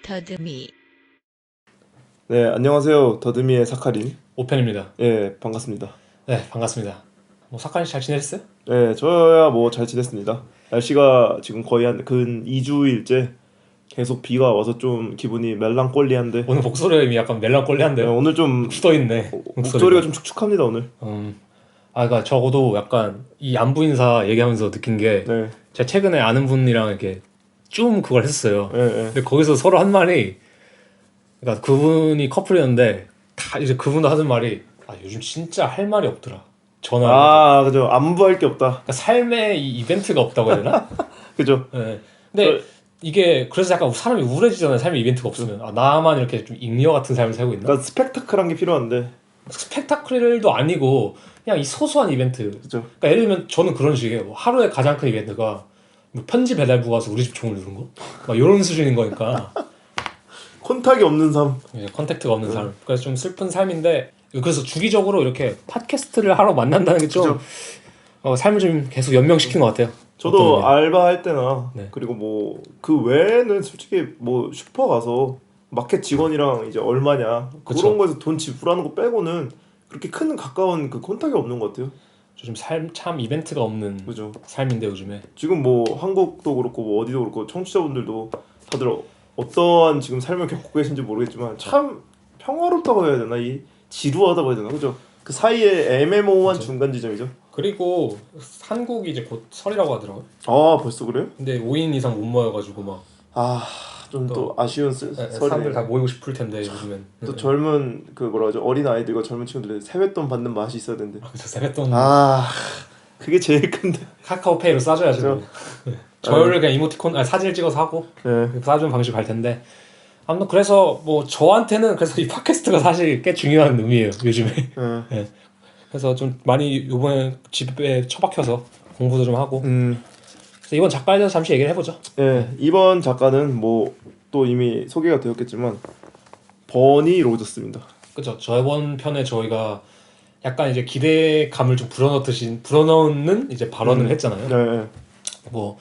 더듬이. 네, 안녕하세요. 더듬이의 사카린. 오편입니다. 예, 반갑습니다. 네, 반갑습니다. 뭐 사카린 잘 지냈어요? 네, 저야 뭐 잘 지냈습니다. 날씨가 지금 거의 한 근 2주일째 계속 비가 와서 좀 기분이 멜랑꼴리한데. 오늘 목소리가 이미 약간 멜랑꼴리한데요? 네, 오늘 좀 굳어있네. 목소리가 좀 축축합니다 오늘. 그러니까 적어도 약간 이 안부 인사 얘기하면서 느낀 게 네, 제가 최근에 아는 분이랑 이렇게 좀 그걸 했어요. 예, 예. 근데 거기서 서로 한 말이, 그러니까 그분이 커플이었는데 다 이제 그분도 하는 말이, 요즘 진짜 할 말이 없더라. 전화. 그죠. 안부할 게 없다. 그러니까 삶에 이 이벤트가 없다고 해야 되나? 그죠. 네. 근데 이게 그래서 약간 사람이 우울해지잖아요. 삶에 이벤트가 없으면. 나만 이렇게 좀 잉여 같은 삶을 살고 있나? 그러니까 스펙타클한 게 필요한데. 스펙타클도 아니고 그냥 이 소소한 이벤트. 그죠. 그러니까 예를 들면 저는 그런 식이에요. 뭐 하루에 가장 큰 이벤트가 뭐 편지 배달부가 와서 우리 집 종을 누른 거? 막 이런 수준인 거니까. 콘탁이 없는 삶. 컨택트가 없는 삶. 그래서 좀 슬픈 삶인데, 그래서 주기적으로 이렇게 팟캐스트를 하러 만난다는 게 좀 삶을 좀 계속 연명시키는 것 같아요. 저도 알바할 때나 네. 그리고 뭐 그 외에는 솔직히 뭐 슈퍼 가서 마켓 직원이랑 이제 얼마냐 그쵸. 그런 거에서 돈 지불하는 거 빼고는 그렇게 큰 가까운 그 콘탁이 없는 것 같아요. 요즘 삶 참 이벤트가 없는 그죠. 삶인데 요즘에. 지금 뭐 한국도 그렇고 뭐 어디도 그렇고 청취자분들도 다들 어떠한 지금 삶을 겪고 계신지 모르겠지만 참 평화롭다고 해야 되나, 이 지루하다고 해야 되나, 그죠? 그 사이에 애매모호한 그쵸. 중간 지점이죠. 그리고 한국이 이제 곧 설이라고 하더라고요. 벌써 그래요? 근데 5인 이상 못 모여가지고 막 좀 또 아쉬운 사람들 설이네요. 다 모이고 싶을 텐데 요즘엔. 또 젊은 그 뭐라 하죠, 어린 아이들과 젊은 친구들의 세뱃돈 받는 맛이 있어야 되는데. 그쵸, 세뱃돈 그게 제일 큰데. 카카오페이로 싸줘야죠. 그쵸. 네. 저를 그냥 이모티콘 사진을 찍어서 하고 네. 싸주는 방식 갈 텐데, 아무튼 그래서 뭐 저한테는 그래서 이 팟캐스트가 사실 꽤 중요한 의미예요 요즘에. 네. 그래서 좀 많이 요번에 집에 처박혀서 공부도 좀 하고. 그래서 이번 작가에 대해서 잠시 얘기를 해보죠. 네, 이번 작가는 뭐 또 이미 소개가 되었겠지만 버니 로저스입니다. 그죠. 저번 편에 저희가 약간 이제 기대감을 좀 불어넣는 이제 발언을 했잖아요. 네. 뭐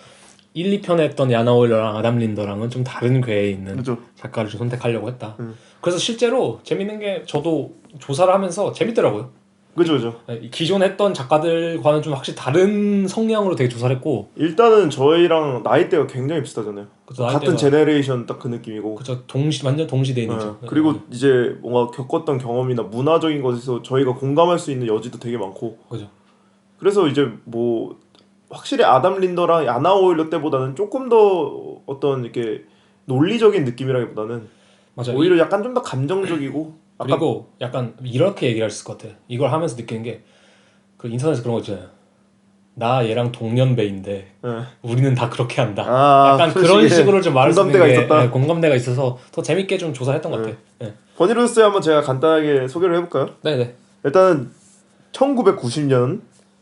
1, 2편에 했던 야나 오일러랑 아담 린더랑은 좀 다른 궤에 있는 그죠. 작가를 좀 선택하려고 했다. 그래서 실제로 재밌는 게 저도 조사를 하면서 재밌더라고요. 그죠. 기존 했던 작가들과는 좀 확실히 다른 성향으로 되게 조사를 했고, 일단은 저희랑 나이대가 굉장히 비슷하잖아요. 그쵸, 같은 제네레이션 딱 그 느낌이고. 그쵸, 완전 동시대인이죠. 그리고 이제 뭔가 겪었던 경험이나 문화적인 것에서 저희가 공감할 수 있는 여지도 되게 많고. 그죠. 그래서 이제 뭐 확실히 아담 린더랑 야나 오일러 때보다는 조금 더 어떤 이렇게 논리적인 느낌이라기보다는 맞아요. 오히려 약간 좀 더 감정적이고. 그리고 약간 이렇게 얘기할 수 있을 것 같아. 이걸 하면서 느끼는 게, 그 인터넷에 그런 거 있잖아요. 나 얘랑 동년배인데 우리는 다 그렇게 한다. 약간 그런 식으로 좀 말할 수 있는 공감대가 게, 있었다. 공감대가 있어서 더 재밌게 좀 조사했던 것 같아. 버니 로저스 한번 제가 간단하게 소개를 해볼까요? 네네. 일단은 1990년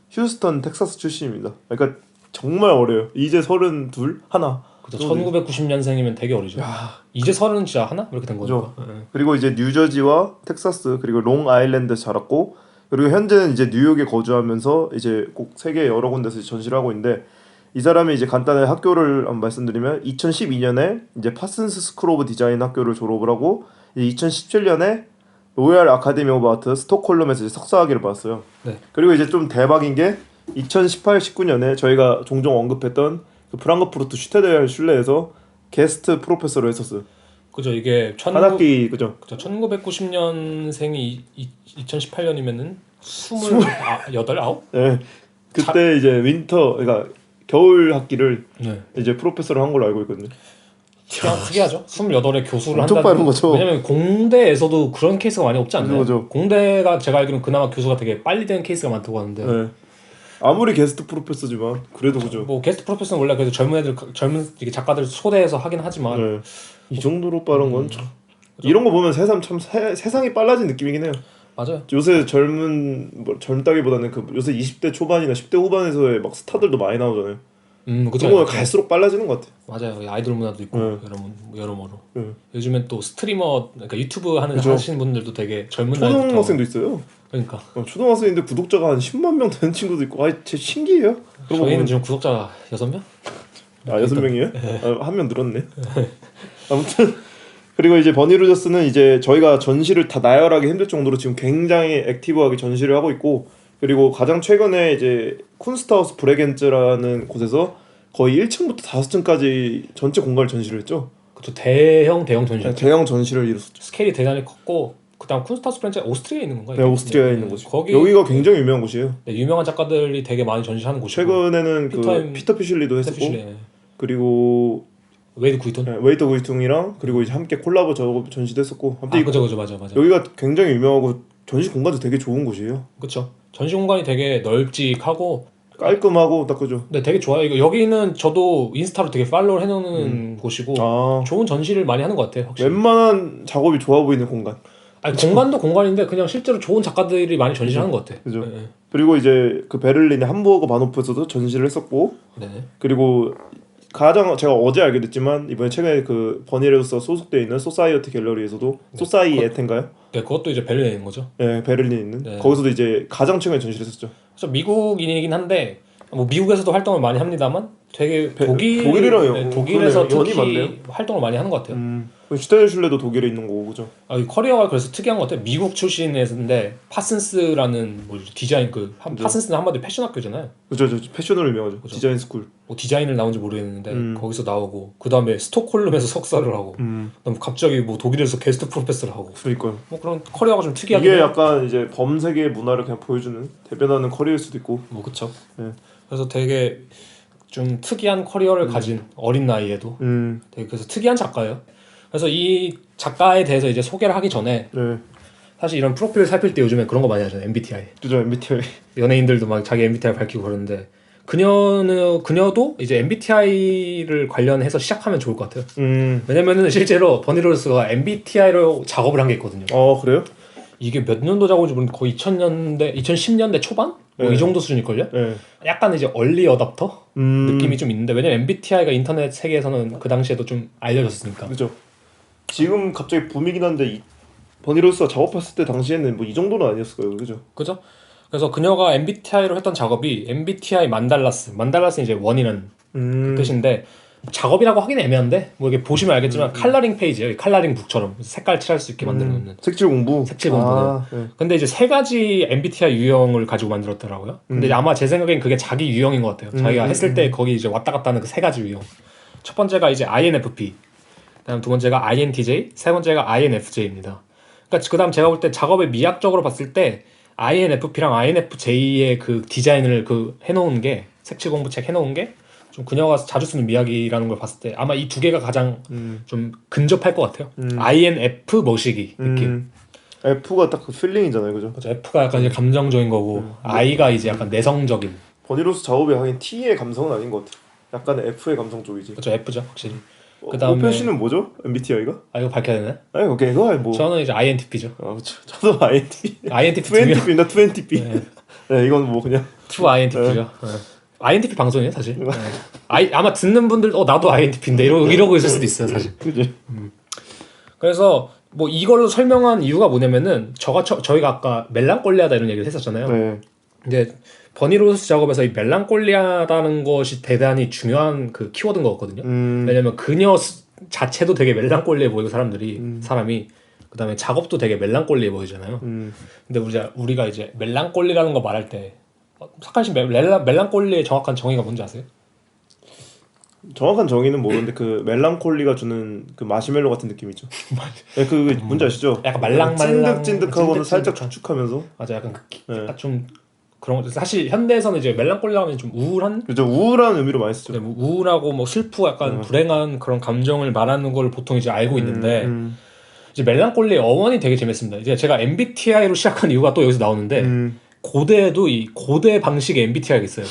휴스턴 텍사스 출신입니다. 그러니까 정말 어려요. 이제 32 하나. 그죠. 1990년생이면 되게 어리죠. 이제 30 진짜 하나? 이렇게 된 거죠. 그리고 이제 뉴저지와 텍사스 그리고 롱아일랜드 자랐고, 그리고 현재는 이제 뉴욕에 거주하면서 이제 꼭 세계 여러 군데서 전시를 하고 있는데, 이 사람이 이제 간단하게 학교를 한번 말씀드리면 2012년에 이제 파슨스 스쿨 오브 디자인 학교를 졸업을 하고, 이제 2017년에 로얄 아카데미 오브 아트 스톡홀름에서 이제 석사학위를 받았어요. 네. 그리고 이제 좀 대박인 게 2018-19년에 저희가 종종 언급했던 그 프랑크푸르트 슈테델 슐레에서 게스트 프로페서로 했었어요. 그죠. 이게 한 학기. 그죠. 1990년생이 2018년이면은 28, 9? 네. 그때 이제 윈터, 그러니까 겨울 학기를 이제 프로페서를 한 걸로 알고 있거든요. 특이하죠. 28에 교수를 엄청 한다는. 빠른 거죠. 왜냐면 공대에서도 그런 케이스가 많이 없지 않나요? 그죠. 공대가 제가 알기로는 그나마 교수가 되게 빨리 되는 케이스가 많다고 하는데. 네. 아무리 게스트 프로페서지만 그래도 그죠. 뭐 게스트 프로페서는 원래 그래도 젊은 작가들 초대해서 하긴 하지만 이 정도로 빠른 건 참. 이런 거 보면 세상이 빨라진 느낌이긴 해요. 맞아요. 요새 젊다기보다는 그 요새 20대 초반이나 10대 후반에서의 막 스타들도 많이 나오잖아요. 그죠. 그런 거 갈수록 빨라지는 것 같아. 맞아요. 아이돌 문화도 있고 여러모로. 요즘엔 또 스트리머, 그러니까 유튜브 하시는 분들도 되게 젊은 나이부터. 초등학생도 있어요. 그러니까. 초등학생인데 구독자가 한 10만 명 되는 친구도 있고, 진짜 신기해요. 저희는 지금 구독자가 6명? 6명이에요? 한 명 늘었네. 아무튼 그리고 이제 버니로저스는 이제 저희가 전시를 다 나열하기 힘들 정도로 지금 굉장히 액티브하게 전시를 하고 있고, 그리고 가장 최근에 이제 쿤스트하우스 브레겐츠라는 곳에서 거의 1층부터 5층까지 전체 공간을 전시를 했죠. 그쵸. 대형 전시. 네, 대형 전시를 이뤘었죠. 스케일이 대단히 컸고, 그다음 쿤스타우스 프렌즈 오스트리아에 있는 건가요? 네, 오스트리아에 있는 곳이. 거기 여기가 굉장히 유명한 곳이에요. 네, 유명한 작가들이 되게 많이 전시하는 곳이고. 최근에는 그 피터 피슐리도 했었고, 피슐리, 그리고 웨이드 구이톤. 네, 웨이터 구이퉁이랑 그리고 이제 함께 콜라보 전시도 했었고. 아무튼 그죠, 맞아. 여기가 굉장히 유명하고 전시 공간도 되게 좋은 곳이에요. 그렇죠. 전시 공간이 되게 널찍하고 깔끔하고 딱 그죠. 네, 되게 좋아요. 이거 여기는 저도 인스타로 되게 팔로우를 해놓는 곳이고 좋은 전시를 많이 하는 것 같아요. 확실히. 웬만한 작업이 좋아 보이는 공간. 아니, 공간도 공간인데 그냥 실제로 좋은 작가들이 많이 전시를 하는 것 같아. 그죠. 네. 그리고 이제 그 베를린의 함부르그 바노프에서도 전시를 했었고, 네. 그리고 가장 제가 어제 알게 됐지만 이번에 최근에 그 버니레우스가 소속돼 있는 소사이어티 갤러리에서도 소사이에텐가요? 네, 그것도 이제 베를린에 있는 거죠. 네, 베를린에 있는 거기서도 이제 가장 최근에 전시를 했었죠. 그래서 미국인이긴 한데 뭐 미국에서도 활동을 많이 합니다만 되게 독일에서 특히 활동을 많이 하는 것 같아요. 슈테인슐레도 독일에 있는 거고 그죠? 커리어가 그래서 특이한 것 같아요. 미국 출신인데 파슨스라는 뭐 디자인 파슨스는 한마디로 패션 학교잖아요. 그죠, 패션으로 유명하죠. 그죠? 디자인 스쿨. 뭐 디자인을 나온지 모르겠는데 거기서 나오고 그 다음에 스톡홀름에서 석사를 하고 그다음 갑자기 뭐 독일에서 게스트 프로페서를 하고. 그러니까요. 뭐 그런 커리어가 좀 특이하게. 이게 약간 이제 범세계 문화를 그냥 보여주는 대변하는 커리어일 수도 있고. 뭐 그쵸. 네. 그래서 되게 좀 특이한 커리어를 가진 어린 나이에도 되게 그래서 특이한 작가예요. 그래서 이 작가에 대해서 이제 소개를 하기 전에 사실 이런 프로필을 살필 때 요즘에 그런 거 많이 하잖아요. MBTI. 그죠, MBTI. 연예인들도 막 자기 MBTI 밝히고 그러는데 그녀도 이제 MBTI를 관련해서 시작하면 좋을 것 같아요. 왜냐면은 실제로 버니로스가 MBTI로 작업을 한 게 있거든요. 그래요? 이게 몇 년도 작업인지 모르는데 거의 2010년대 초반? 뭐 이 정도 수준일걸요? 약간 이제 얼리 어답터 느낌이 좀 있는데, 왜냐면 MBTI가 인터넷 세계에서는 그 당시에도 좀 알려졌으니까. 그죠. 지금 갑자기 붐이긴 한데 버니로스가 작업했을 때 당시에는 뭐 이 정도는 아니었을 거예요. 그죠? 그래서 그녀가 MBTI로 했던 작업이 MBTI 만달라스는 이제 원이라는 그 뜻인데, 작업이라고 하긴 애매한데 뭐 이게 보시면 알겠지만 칼라링 페이지예요. 칼라링 북처럼 색깔 칠할 수 있게 만들어 놓는 색칠 공부. 네. 근데 이제 3가지 MBTI 유형을 가지고 만들었더라고요. 근데 이제 아마 제 생각엔 그게 자기 유형인 것 같아요. 자기가 했을 때 거기 이제 왔다 갔다 하는 그 3가지 유형. 첫 번째가 이제 INFP, 그다음 두 번째가 INTJ, 세 번째가 INFJ입니다. 그러니까 그다음 제가 볼 때 작업의 미학적으로 봤을 때 INFP랑 INFJ의 그 디자인을 그 해놓은 게, 색칠 공부 책 해놓은 게 좀 그녀가 자주 쓰는 미학이라는 걸 봤을 때 아마 이 두 개가 가장 좀 근접할 것 같아요. INF 머시기 느낌. F가 딱 그 필링이잖아요, 그죠? 그렇죠. F가 약간 이제 감정적인 거고 I가 이제 약간 내성적인. 버니로스 작업이 하긴 T의 감성은 아닌 것 같아. 약간의 F의 감성 쪽이지. 그렇죠, F죠, 확실히. 그다음에 오펜 씨는 뭐죠? MBTI가? 이거 밝혀야 되나? 아니, 오케이, 이거 뭐. 저는 이제 INTP죠. 저도 INTP. INTP 20P입니다, 20P. 네, 이건 뭐 그냥. 2INTP죠. INTP 방송이에요, 사실. 아마 듣는 분들 나도 INTP인데 이러고 있을 수도 있어요, 사실. 그지. 그래서 뭐 이걸로 설명한 이유가 뭐냐면은 저희가 아까 멜랑콜리아다 이런 얘기를 했었잖아요. 네. 근데 버니로스 작업에서 이 멜랑콜리아다는 것이 대단히 중요한 그 키워드인 거거든요. 왜냐면 그녀 자체도 되게 멜랑콜리해 보이고 사람이 그다음에 작업도 되게 멜랑콜리해 보이잖아요. 근데 우리가 이제 멜랑콜리라는 거 말할 때 사칸 씨 멜랑콜리의 정확한 정의가 뭔지 아세요? 정확한 정의는 모르는데 그 멜랑콜리가 주는 그 마시멜로 같은 느낌이죠. 네, 그 뭔지 아시죠? 약간 말랑말랑 찐득찐득하고는 살짝 축축하면서. 맞아, 약간 약간 좀 그런 거. 사실 현대에서는 이제 멜랑콜리하면 좀 우울한. 그죠, 우울한 의미로 많이 쓰죠. 네, 뭐 우울하고 뭐 슬프고 약간 불행한 그런 감정을 말하는 걸 보통 이제 알고 있는데 이제 멜랑콜리의 어원이 되게 재밌습니다. 이제 제가 MBTI로 시작한 이유가 또 여기서 나오는데. 고대에도 이 고대 방식의 MBTI가 있어요.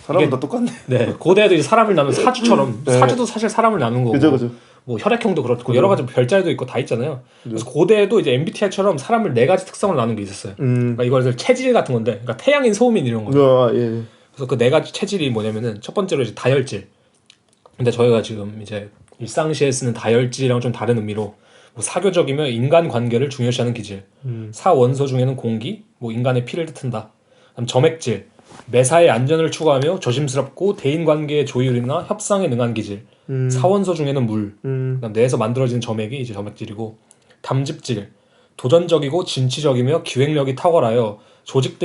사람은 다 똑같네. 네, 고대에도 이제 사람을 나누는 사주처럼 사주도 사실 사람을 나누는 거고. 그죠. 뭐 혈액형도 그렇고 여러 가지 별자리도 있고 다 있잖아요. 그래서 고대에도 이제 MBTI처럼 사람을 4가지 특성을 나누는 게 있었어요. 그러니까 이걸 체질 같은 건데, 그러니까 태양인, 소음인 이런 거. 예. 그래서 그 4가지 체질이 뭐냐면은 첫 번째로 이제 다혈질. 근데 저희가 지금 이제 일상시에 쓰는 다혈질이랑 좀 다른 의미로 뭐 사교적이며 인간 관계를 중요시하는 기질. 사원소 중에는 공기, 뭐 인간의 피를 뜻한다. 그다음 점액질, 매사의 안전을 추구하며 조심스럽고 대인 관계의 조율이나 협상에 능한 기질. 사원소 중에는 물, 그다음 뇌에서 만들어지는 점액이 이제 점액질이고, 담즙질, 도전적이고 진취적이며 기획력이 탁월하여 조직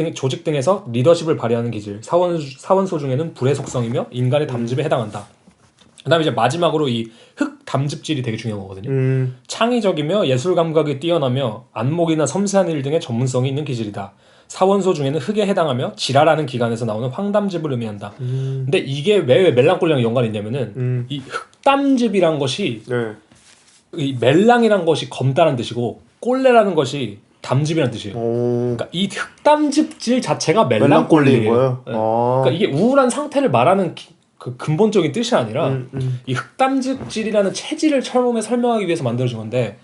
등에서 리더십을 발휘하는 기질. 사원소 중에는 불의 속성이며 인간의 담즙에 해당한다. 그다음에 이제 마지막으로 이 흑 담즙질이 되게 중요한 거거든요. 창의적이며 예술 감각이 뛰어나며 안목이나 섬세한 일 등의 전문성이 있는 기질이다. 사원소 중에는 흑에 해당하며 지라라는 기관에서 나오는 황담즙을 의미한다. 근데 이게 왜 멜랑콜리랑 연관이 있냐면은 이 흑담즙이란 것이 네. 이 멜랑이란 것이 검다는 뜻이고 꼴레라는 것이 담즙이라는 뜻이에요. 오. 그러니까 이 흑담즙질 자체가 멜랑콜리인 멜랑콜리예요. 거예요? 네. 아. 그러니까 이게 우울한 상태를 말하는 그 근본적인 뜻이 아니라 이 흑담즙질이라는 체질을 처음에 설명하기 위해서 만들어진 건데,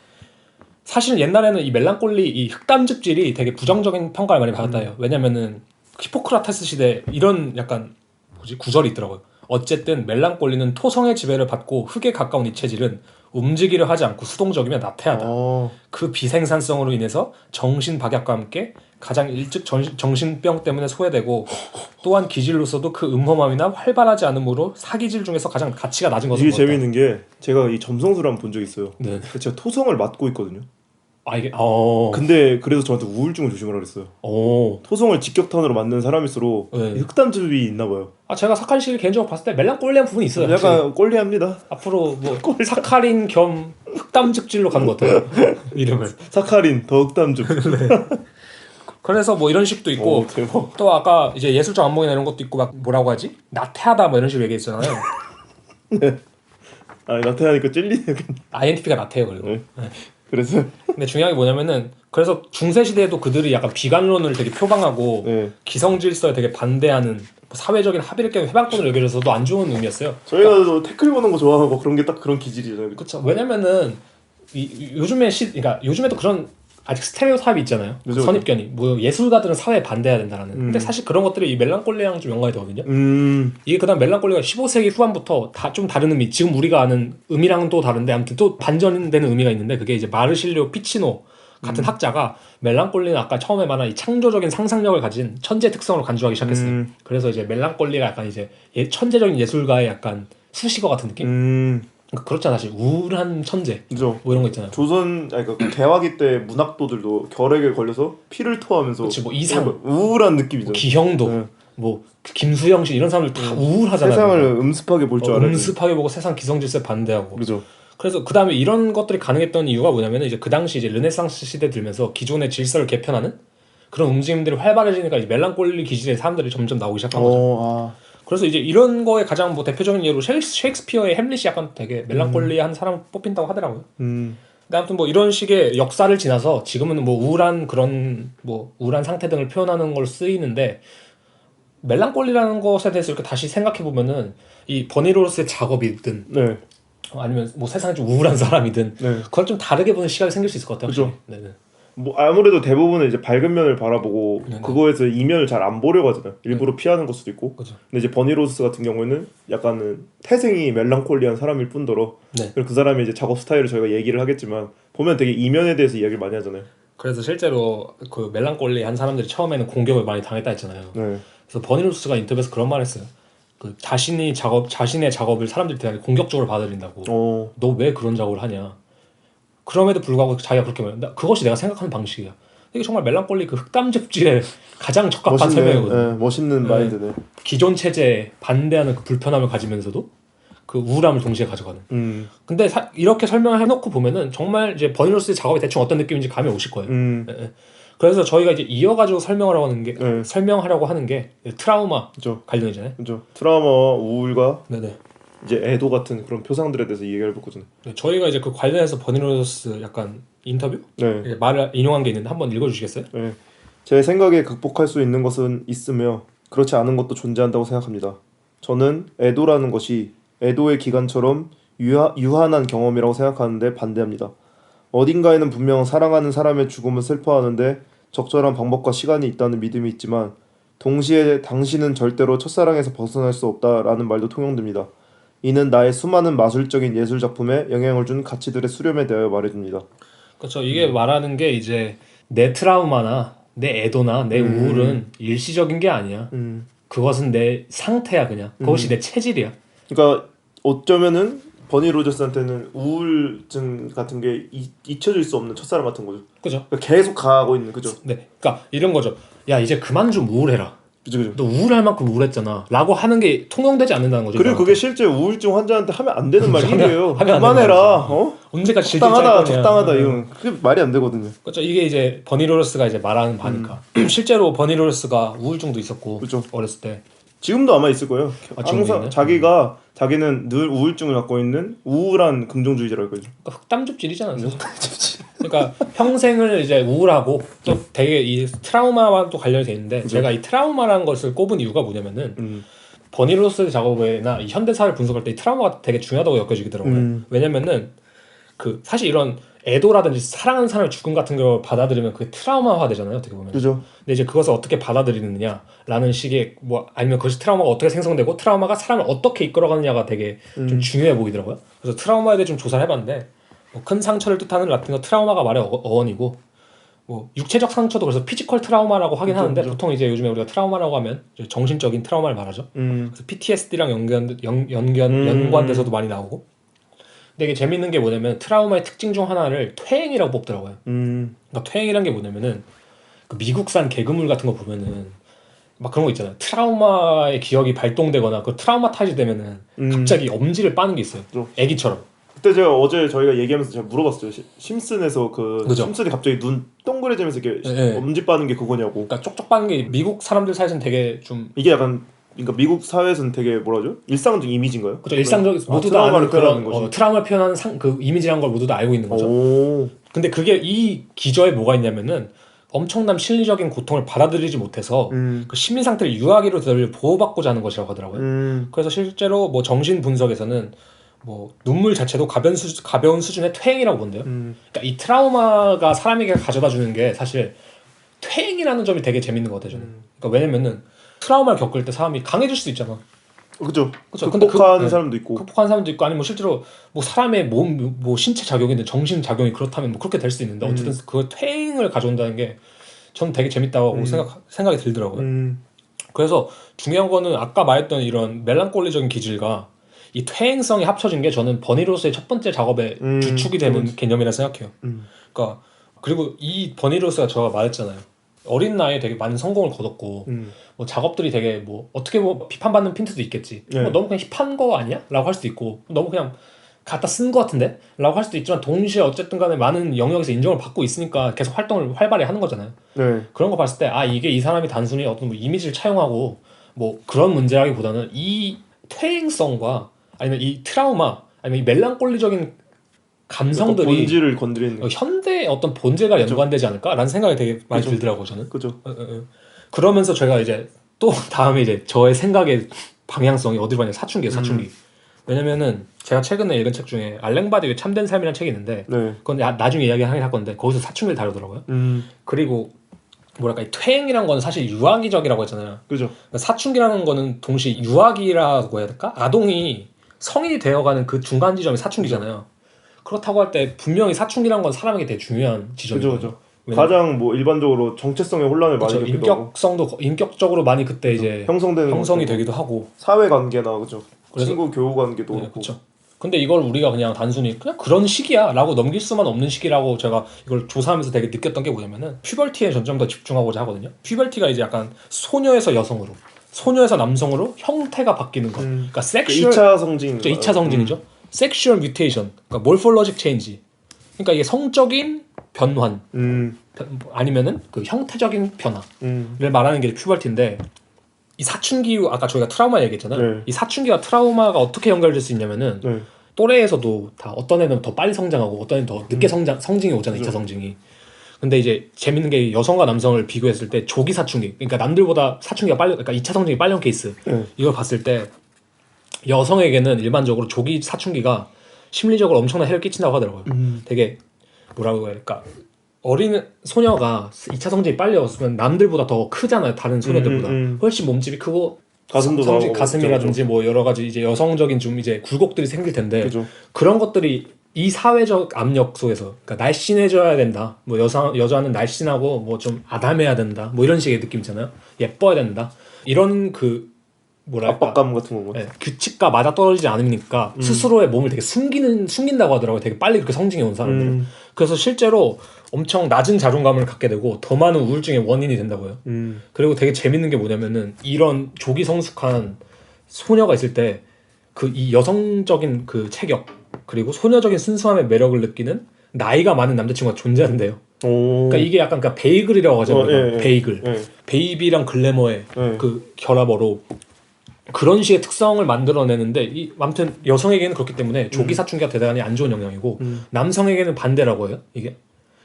사실은 옛날에는 이 멜랑콜리 이 흑담즙질이 되게 부정적인 평가를 많이 받았다 해요. 왜냐면은 히포크라테스 시대 이런 약간 구절이 있더라고요. 어쨌든 멜랑콜리는 토성의 지배를 받고 흑에 가까운 이 체질은 움직이려 하지 않고 수동적이며 나태하다. 그 비생산성으로 인해서 정신박약과 함께 가장 일찍 정신병 때문에 소외되고, 또한 기질로서도 그 음험함이나 활발하지 않음으로 사기질 중에서 가장 가치가 낮은 것으로 이게 재밌는 게 제가 이 점성술을 한번 본 적이 있어요. 네. 제가 토성을 맡고 있거든요. 아 이게 근데 그래서 저한테 우울증을 조심하라 그랬어요. 토성을 직격탄으로 맞는 사람일수록 네. 흑담즙이 있나 봐요. 아 제가 사카린 씨를 개인적으로 봤을 때 멜랑콜리한 부분이 있어요. 약간 확실히. 꼴리합니다. 앞으로 뭐 사카린 겸 흑담즙질로 가는 것 같아요. 이름을. 사카린 더 흑담즙. 그래서 뭐 이런 식도 있고, 대박. 또 아까 이제 예술적 안목이나 이런 것도 있고, 막 뭐라고 하지? 나태하다 뭐 이런 식으로 얘기했잖아요. 네. 아 나태하니까 찔리네. INTP가 나태해요. 그리고. 네. 그래서 근데 중요한 게 뭐냐면은, 그래서 중세 시대에도 그들이 약간 비관론을 되게 표방하고 네. 기성 질서에 되게 반대하는 사회적인 합의를 깨는 회방꾼을 여겨져서도 안 좋은 의미였어요. 저희가 또 태클 보는 거 좋아하고 그런 게 딱 그런 기질이잖아요. 그렇죠. 왜냐면은 요즘에 그러니까 요즘에도 그런 아직 스테레오타입이 있잖아요. 그죠. 선입견이 뭐 예술가들은 사회에 반대해야 된다라는. 근데 사실 그런 것들이 이 멜랑콜리랑 좀 연관이 되거든요. 이게 그다음 멜랑콜리가 15세기 후반부터 다 좀 다른 의미, 지금 우리가 아는 의미랑은 또 다른데 아무튼 또 반전되는 의미가 있는데, 그게 이제 마르실리오 피치노 같은 학자가 멜랑콜리는 아까 처음에 말한 이 창조적인 상상력을 가진 천재 특성으로 간주하기 시작했어요. 그래서 이제 멜랑콜리가 약간 이제 천재적인 예술가의 약간 수식어 같은 느낌? 그러니까 그렇잖아. 사실 우울한 천재 그죠. 뭐 이런 거 있잖아요. 그러니까 개화기 때 문학도들도 결핵에 걸려서 피를 토하면서 그렇지, 뭐 이상, 우울한 느낌이죠. 뭐 기형도, 네. 뭐 김수영 씨 이런 사람들 다 우울하잖아요. 세상을 음습하게 볼 줄 알아요. 음습하게 보고 세상 기성질서에 반대하고. 그죠. 그래서 그 다음에 이런 것들이 가능했던 이유가 뭐냐면은, 이제 그 당시 이제 르네상스 시대 들면서 기존의 질서를 개편하는 그런 움직임들이 활발해지니까 이제 멜랑콜리 기질의 사람들이 점점 나오기 시작한 거죠. 그래서 이제 이런 거에 가장 뭐 대표적인 예로 셰익스피어의 햄릿이 약간 되게 멜랑콜리한 사람 뽑힌다고 하더라고요. 근데 아무튼 뭐 이런 식의 역사를 지나서 지금은 뭐 우울한 그런 뭐 우울한 상태 등을 표현하는 걸로 쓰이는데, 멜랑콜리라는 것에 대해서 이렇게 다시 생각해 보면은 이 버니로스의 작업이든 네. 아니면 뭐 세상에 좀 우울한 사람이든 네. 그걸 좀 다르게 보는 시각이 생길 수 있을 것 같아요. 그죠. 네네. 뭐 아무래도 대부분은 이제 밝은 면을 바라보고 네네. 그거에서 이면을 잘 안 보려고 하잖아요. 일부러 피하는 걸 수도 있고. 그죠. 근데 이제 버니로스 같은 경우에는 약간은 태생이 멜랑콜리한 사람일 뿐더러 네. 그리고 그 사람의 이제 작업 스타일을 저희가 얘기를 하겠지만 보면 되게 이면에 대해서 이야기를 많이 하잖아요. 그래서 실제로 그 멜랑콜리한 사람들이 처음에는 공격을 많이 당했다 했잖아요. 네. 그래서 버니로스가 인터뷰에서 그런 말 했어요. 그 자신의 작업을 사람들이 되게 공격적으로 받아들인다고. 너 왜 그런 작업을 하냐. 그럼에도 불구하고 자기가 그렇게 말해. 그것이 내가 생각하는 방식이야. 이게 정말 멜랑콜리 그 흑담즙질의 가장 적합한 설명이거든요. 네, 멋있는 마인드네. 기존 체제에 반대하는 그 불편함을 가지면서도 그 우울함을 동시에 가져가는. 근데 이렇게 설명을 해놓고 보면은 정말 이제 버니로스의 작업이 대충 어떤 느낌인지 감이 오실 거예요. 네. 그래서 저희가 이제 이어가지고 설명하려고 하는 게 트라우마 그죠. 관련이잖아요. 그죠. 트라우마, 우울과 네네. 이제 애도 같은 그런 표상들에 대해서 얘기를 해볼 거잖아요. 네, 저희가 이제 그 관련해서 버니로스 약간 인터뷰 네. 말을 인용한 게 있는데 한번 읽어주시겠어요? 네. 제 생각에 극복할 수 있는 것은 있으며 그렇지 않은 것도 존재한다고 생각합니다. 저는 애도라는 것이 애도의 기간처럼 유한한 경험이라고 생각하는데 반대합니다. 어딘가에는 분명 사랑하는 사람의 죽음을 슬퍼하는데 적절한 방법과 시간이 있다는 믿음이 있지만 동시에 당신은 절대로 첫사랑에서 벗어날 수 없다라는 말도 통용됩니다. 이는 나의 수많은 마술적인 예술 작품에 영향을 준 가치들의 수렴에 대하여 말해줍니다. 그렇죠. 이게 말하는 게 이제 내 트라우마나 내 애도나 내 우울은 일시적인 게 아니야. 그것은 내 상태야 그냥. 그것이 내 체질이야. 그러니까 어쩌면은 버니 로저스한테는 우울증 같은 게 잊혀질 수 없는 첫사랑 같은 거죠. 그죠? 그러니까 계속 가고 있는 그죠. 네, 그러니까 이런 거죠. 야 이제 그만 좀 우울해라. 그죠, 그죠. 너 우울할 만큼 우울했잖아. 라고 하는 게 통용되지 않는다는 거죠. 그리고 그게 실제 우울증 환자한테 하면 안 되는 말이에요. 하면 안 되는 그만해라. 말이지. 어? 언제까지 질질 적당하다, 짤 거냐. 적당하다 이건 그게 말이 안 되거든요. 그렇죠. 이게 이제 버니 로저스가 이제 말하는 바니까. 실제로 버니 로저스가 우울증도 있었고 그죠. 어렸을 때. 지금도 아마 있을 거예요. 지금도 항상 있네? 자기는 늘 우울증을 갖고 있는 우울한 긍정주의자라고 했거든요. 그러니까 흑담즙질이잖아. 그러니까 평생을 이제 우울하고 또 되게 이 트라우마와 또 관련이 돼 있는데 그죠. 제가 이 트라우마라는 것을 꼽은 이유가 뭐냐면은 버니 로저스 작업이나 이 현대사를 분석할 때 이 트라우마가 되게 중요하다고 여겨지더라고요. 왜냐면은 그 사실 이런 애도라든지 사랑하는 사람의 죽음 같은 걸 받아들이면 그게 트라우마화 되잖아요. 어떻게 보면. 그죠. 근데 이제 그것을 어떻게 받아들이느냐라는 식의 뭐 아니면 그것이 트라우마가 어떻게 생성되고 트라우마가 사람을 어떻게 이끌어가느냐가 되게 좀 중요해 보이더라고요. 그래서 트라우마에 대해 좀 조사를 해봤는데 뭐 큰 상처를 뜻하는 라틴어 트라우마가 말의 어원이고 뭐 육체적 상처도 그래서 피지컬 트라우마라고 하긴 하는데 보통 이제 요즘에 우리가 트라우마라고 하면 이제 정신적인 트라우마를 말하죠. 그래서 PTSD랑 연관돼서도 많이 나오고. 근데 이게 재밌는 게 뭐냐면 트라우마의 특징 중 하나를 퇴행이라고 뽑더라고요. 그러니까 퇴행이란 게 뭐냐면은 그 미국산 개그물 같은 거 보면은 막 그런 거 있잖아요. 트라우마의 기억이 발동되거나 그 트라우마타이즈 되면은 갑자기 엄지를 빠는 게 있어요. 애기처럼. 그때 제가 어제 저희가 얘기하면서 제가 물어봤어요. 심슨에서 그죠. 심슨이 갑자기 눈 동그래지면서 이렇게 네. 엄지 빠는 게 그거냐고. 그러니까 쪽쪽 빠는 게 미국 사람들 사이에서는 되게 좀 이게 약간 그러니까 미국 사회에서는 되게 뭐라죠? 일상적 이미지인가요? 그렇죠. 일상적 모두 다 아는 그런 트라우마를 표현하는 그 이미지란 걸 모두 다 알고 있는 거죠. 오. 근데 그게 이 기저에 뭐가 있냐면은 엄청난 심리적인 고통을 받아들이지 못해서 그 심리 상태를 유아기로 보호받고자 하는 것이라고 하더라고요. 그래서 실제로 뭐 정신 분석에서는 뭐 눈물 자체도 가벼운 수준의 퇴행이라고 본대요. 그러니까 이 트라우마가 사람에게 가져다 주는 게 사실 퇴행이라는 점이 되게 재밌는 것 같아요. 저는. 그러니까 왜냐면은 트라우마를 겪을 때 사람이 강해질 수도 있잖아. 그죠. 그렇죠. 극복하는 사람도 있고. 극복하는 사람도 있고 아니면 뭐 실제로 뭐 사람의 몸, 뭐 신체 작용이든 정신 작용이 그렇다면 뭐 그렇게 될 수 있는데 어쨌든 그 퇴행을 가져온다는 게 저는 되게 재밌다고 생각이 들더라고요. 그래서 중요한 거는 아까 말했던 이런 멜랑콜리적인 기질과 이 퇴행성이 합쳐진 게 저는 버니로스의 첫 번째 작업의 주축이 되는 개념이라 생각해요. 그러니까 그리고 이 버니로스가 제가 말했잖아요. 어린 나이에 되게 많은 성공을 거뒀고 뭐 작업들이 되게 뭐 어떻게 뭐 비판받는 핀트도 있겠지. 뭐 너무 그냥 힙한 거 아니야? 라고 할 수도 있고 너무 그냥 갖다 쓴 거 같은데? 라고 할 수도 있지만 동시에 어쨌든 간에 많은 영역에서 인정을 받고 있으니까 계속 활동을 활발히 하는 거잖아요. 네. 그런 거 봤을 때 아 이게 이 사람이 단순히 어떤 뭐 이미지를 차용하고 뭐 그런 문제라기보다는 이 퇴행성과 아니면 이 트라우마 아니면 이 멜랑콜리적인 감성들이 본질을 건드리는 현대의 어떤 본질과 연관되지 않을까라는 생각이 되게 많이 그죠. 들더라고요 저는. 그죠. 그러면서 제가 이제 또 다음에 이제 저의 생각의 방향성이 어디로 가냐 사춘기예요 사춘기. 왜냐면은 제가 최근에 읽은 책 중에 알랭 바디의 참된 삶이라는 책이 있는데 네. 그건 나중에 이야기하긴 할 건데 거기서 사춘기를 다루더라고요. 그리고 뭐랄까 이 퇴행이란 건 사실 유아기적이라고 했잖아요. 그죠. 그러니까 사춘기라는 거는 동시에 유아기라고 해야 될까? 아동이 성인이 되어가는 그 중간 지점이 사춘기잖아요. 그렇다고 할 때 분명히 사춘기란 건 사람에게 되게 중요한 지점이죠. 그죠. 가장 뭐 일반적으로 정체성의 혼란을 많이 겪기도 하고 인격적으로 많이 그때 이제 형성이 되기도 하고 사회 관계나 그죠. 그래서, 친구 교우 관계도 네, 그렇고. 그렇죠. 근데 이걸 우리가 그냥 단순히 그냥 그런 시기야라고 넘길 수만 없는 시기라고 제가 이걸 조사하면서 되게 느꼈던 게 뭐냐면은 퓨버티에 점점 더 집중하고자 하거든요. 퓨버티가 이제 약간 소녀에서 여성으로, 소녀에서 남성으로 형태가 바뀌는 거. 그러니까 섹슈얼 2차 성징. 2차 성징이죠. 섹슈얼 뮤테이션, 그러니까 몰폴로직 체인지. 그러니까 이게 성적인 변환 아니면은 그 형태적인 변화를 말하는 게 퓨버티인데 이 사춘기 아까 저희가 트라우마 얘기했잖아요. 네. 이 사춘기와 트라우마가 어떻게 연결될 수 있냐면은 네. 또래에서도 다 어떤 애는 더 빨리 성장하고 어떤 애는 더 늦게 성징이 오잖아요. 2차 성징이. 근데 이제 재밌는 게 여성과 남성을 비교했을 때 조기 사춘기, 그러니까 남들보다 사춘기가 빨리, 그러니까 2차 성징이 빨리 온 케이스 이걸 봤을 때 여성에게는 일반적으로 조기 사춘기가 심리적으로 엄청난 해를 끼친다고 하더라고요. 되게 뭐라고 해야 될까? 어린 소녀가 2차 성징이 빨리 왔으면 남들보다 더 크잖아요. 다른 소녀들보다 훨씬 몸집이 크고 가슴도 나오고 가슴이라든지 뭐 여러 가지 이제 여성적인 좀 이제 굴곡들이 생길 텐데 그죠. 그런 것들이 이 사회적 압력 속에서 그러니까 날씬해져야 된다. 뭐 여자는 날씬하고 뭐 좀 아담해야 된다. 뭐 이런 식의 느낌이잖아요. 예뻐야 된다. 이런 그 뭐랄까 압박감 같은 건가? 네, 규칙과 맞아떨어지지 않으니까 스스로의 몸을 되게 숨긴다고 하더라고요. 되게 빨리 그렇게 성징해 온 사람들은. 그래서 실제로 엄청 낮은 자존감을 갖게 되고 더 많은 우울증의 원인이 된다고요. 그리고 되게 재밌는 게 뭐냐면은 이런 조기 성숙한 소녀가 있을 때 그 이 여성적인 그 체격 그리고 소녀적인 순수함의 매력을 느끼는 나이가 많은 남자친구가 존재한대요. 그러니까 이게 약간 그러니까 베이글이라고 하잖아요. 베이글. 베이비랑 글래머의 그 결합어로 그런 식의 특성을 만들어내는데 아무튼 여성에게는 그렇기 때문에 조기 사춘기가 대단히 안 좋은 영향이고 남성에게는 반대라고 해요. 이게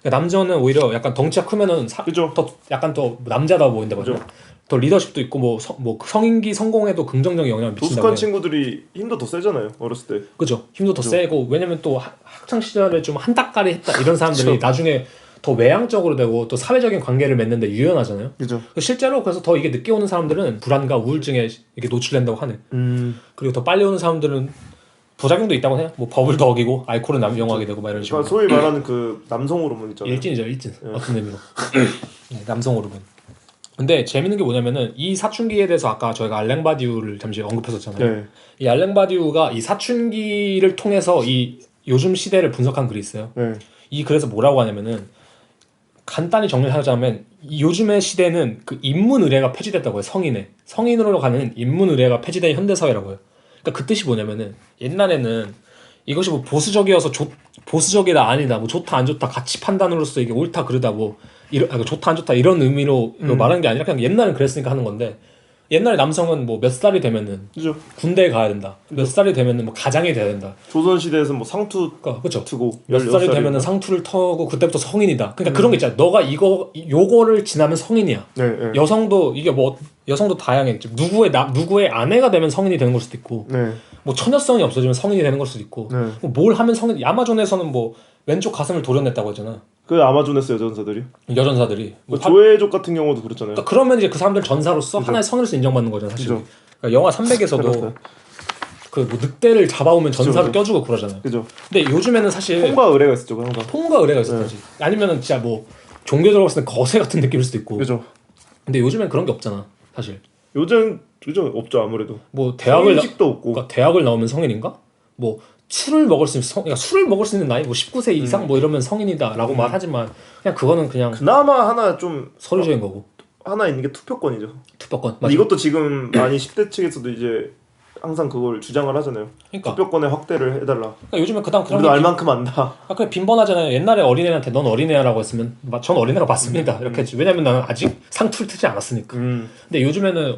그러니까 남자는 오히려 약간 덩치가 크면은 더 약간 더 남자다 보인다고 하죠. 더 리더십도 있고 뭐 성인기 성공에도 긍정적인 영향을 미친다고 도숙한 해요. 친구들이 힘도 더 세잖아요. 어렸을 때. 그죠. 힘도 더 세고 왜냐면 또 학창 시절에 좀 한따까리 했다 이런 사람들이 나중에 더 외향적으로 되고 또 사회적인 관계를 맺는데 유연하잖아요. 그죠. 실제로 그래서 더 이게 늦게 오는 사람들은 불안과 우울증에 이렇게 노출된다고 하네. 그리고 더 빨리 오는 사람들은 부작용도 있다고 해요. 뭐 법을 더 어기고 알코올을 남용하게 되고 막 이런 식으로. 그러니까 소위 말하는 그 남성 호르몬 있잖아요. 일진이죠, 일진. 어떤 의미로. 네, 남성 호르몬. 근데 재밌는 게 뭐냐면은 이 사춘기에 대해서 아까 저희가 알랭 바디우를 잠시 언급했었잖아요. 네. 이 알랭 바디우가 이 사춘기를 통해서 이 요즘 시대를 분석한 글이 있어요. 네. 이 글에서 뭐라고 하냐면은 간단히 정리를 하자면 요즘의 시대는 그 인문 의례가 폐지됐다고 해요. 성인으로 가는 인문 의례가 폐지된 현대 사회라고 해요. 그러니까 그 뜻이 뭐냐면은 옛날에는 이것이 뭐 보수적이어서 보수적이다 아니다 뭐 좋다 안 좋다 가치 판단으로서 이게 옳다 그르다 뭐 좋다 안 좋다 이런 의미로 말하는 게 아니라 그냥 옛날엔 그랬으니까 하는 건데 옛날에 남성은 뭐 몇 살이 되면은 그죠. 군대에 가야 된다. 몇 살이 되면은 뭐 가장이 돼야 된다. 조선 시대에서는 뭐 상투 그렇죠. 트고 몇 살이 되면은 상투를 터고 그때부터 성인이다. 그러니까 그런 게 있잖아. 너가 요거를 지나면 성인이야. 네. 여성도 이게 뭐 여성도 다양해. 누구의 아내가 되면 성인이 되는 걸 수도 있고. 네. 뭐 처녀성이 없어지면 성인이 되는 걸 수도 있고. 네. 뭘 하면 성인? 아마존에서는 뭐 왼쪽 가슴을 도려냈다고 하잖아. 그 아마존에서 여전사들이. 여전사들이. 뭐 조회족 같은 경우도 그렇잖아요. 그러니까 그러면 이제 그 사람들 전사로서 하나의 선으로서 인정받는 거잖아, 사실. 그러니까 영화 300에서도 그 뭐 늑대를 잡아오면 전사를 껴주고 그러잖아요. 그죠. 근데 요즘에는 사실 통과 의례가 있었죠, 항상. 통과 의례가 있었지. 아니면은 진짜 뭐 종교적으로 봤을 때 거세 같은 느낌일 수도 있고. 그죠. 근데 요즘엔 그런 게 없잖아, 사실. 요즘 그죠 없죠 아무래도. 뭐 성인식도 없고. 그러니까 대학을 나오면 성인인가? 뭐 술을 먹을 수 있는 그러니까 술을 먹을 수 있는 나이 뭐 19세 이상 뭐 이러면 성인이다라고 말하지만 그냥 그거는 그냥 그나마 하나 좀 서류적인 거고. 하나 있는 게 투표권이죠. 투표권. 맞아. 이것도 지금 많이 10대 측에서도 이제 항상 그걸 주장을 하잖아요. 그러니까. 투표권의 확대를 해달라. 그러니까 요즘에 그런 우리도 알 만큼 안다. 그래 빈번하잖아요. 옛날에 어린애한테 넌 어린애라고 했으면 전 어린애가 맞습니다 이렇게 했지. 왜냐면 나는 아직 상투를 트지 않았으니까. 근데 요즘에는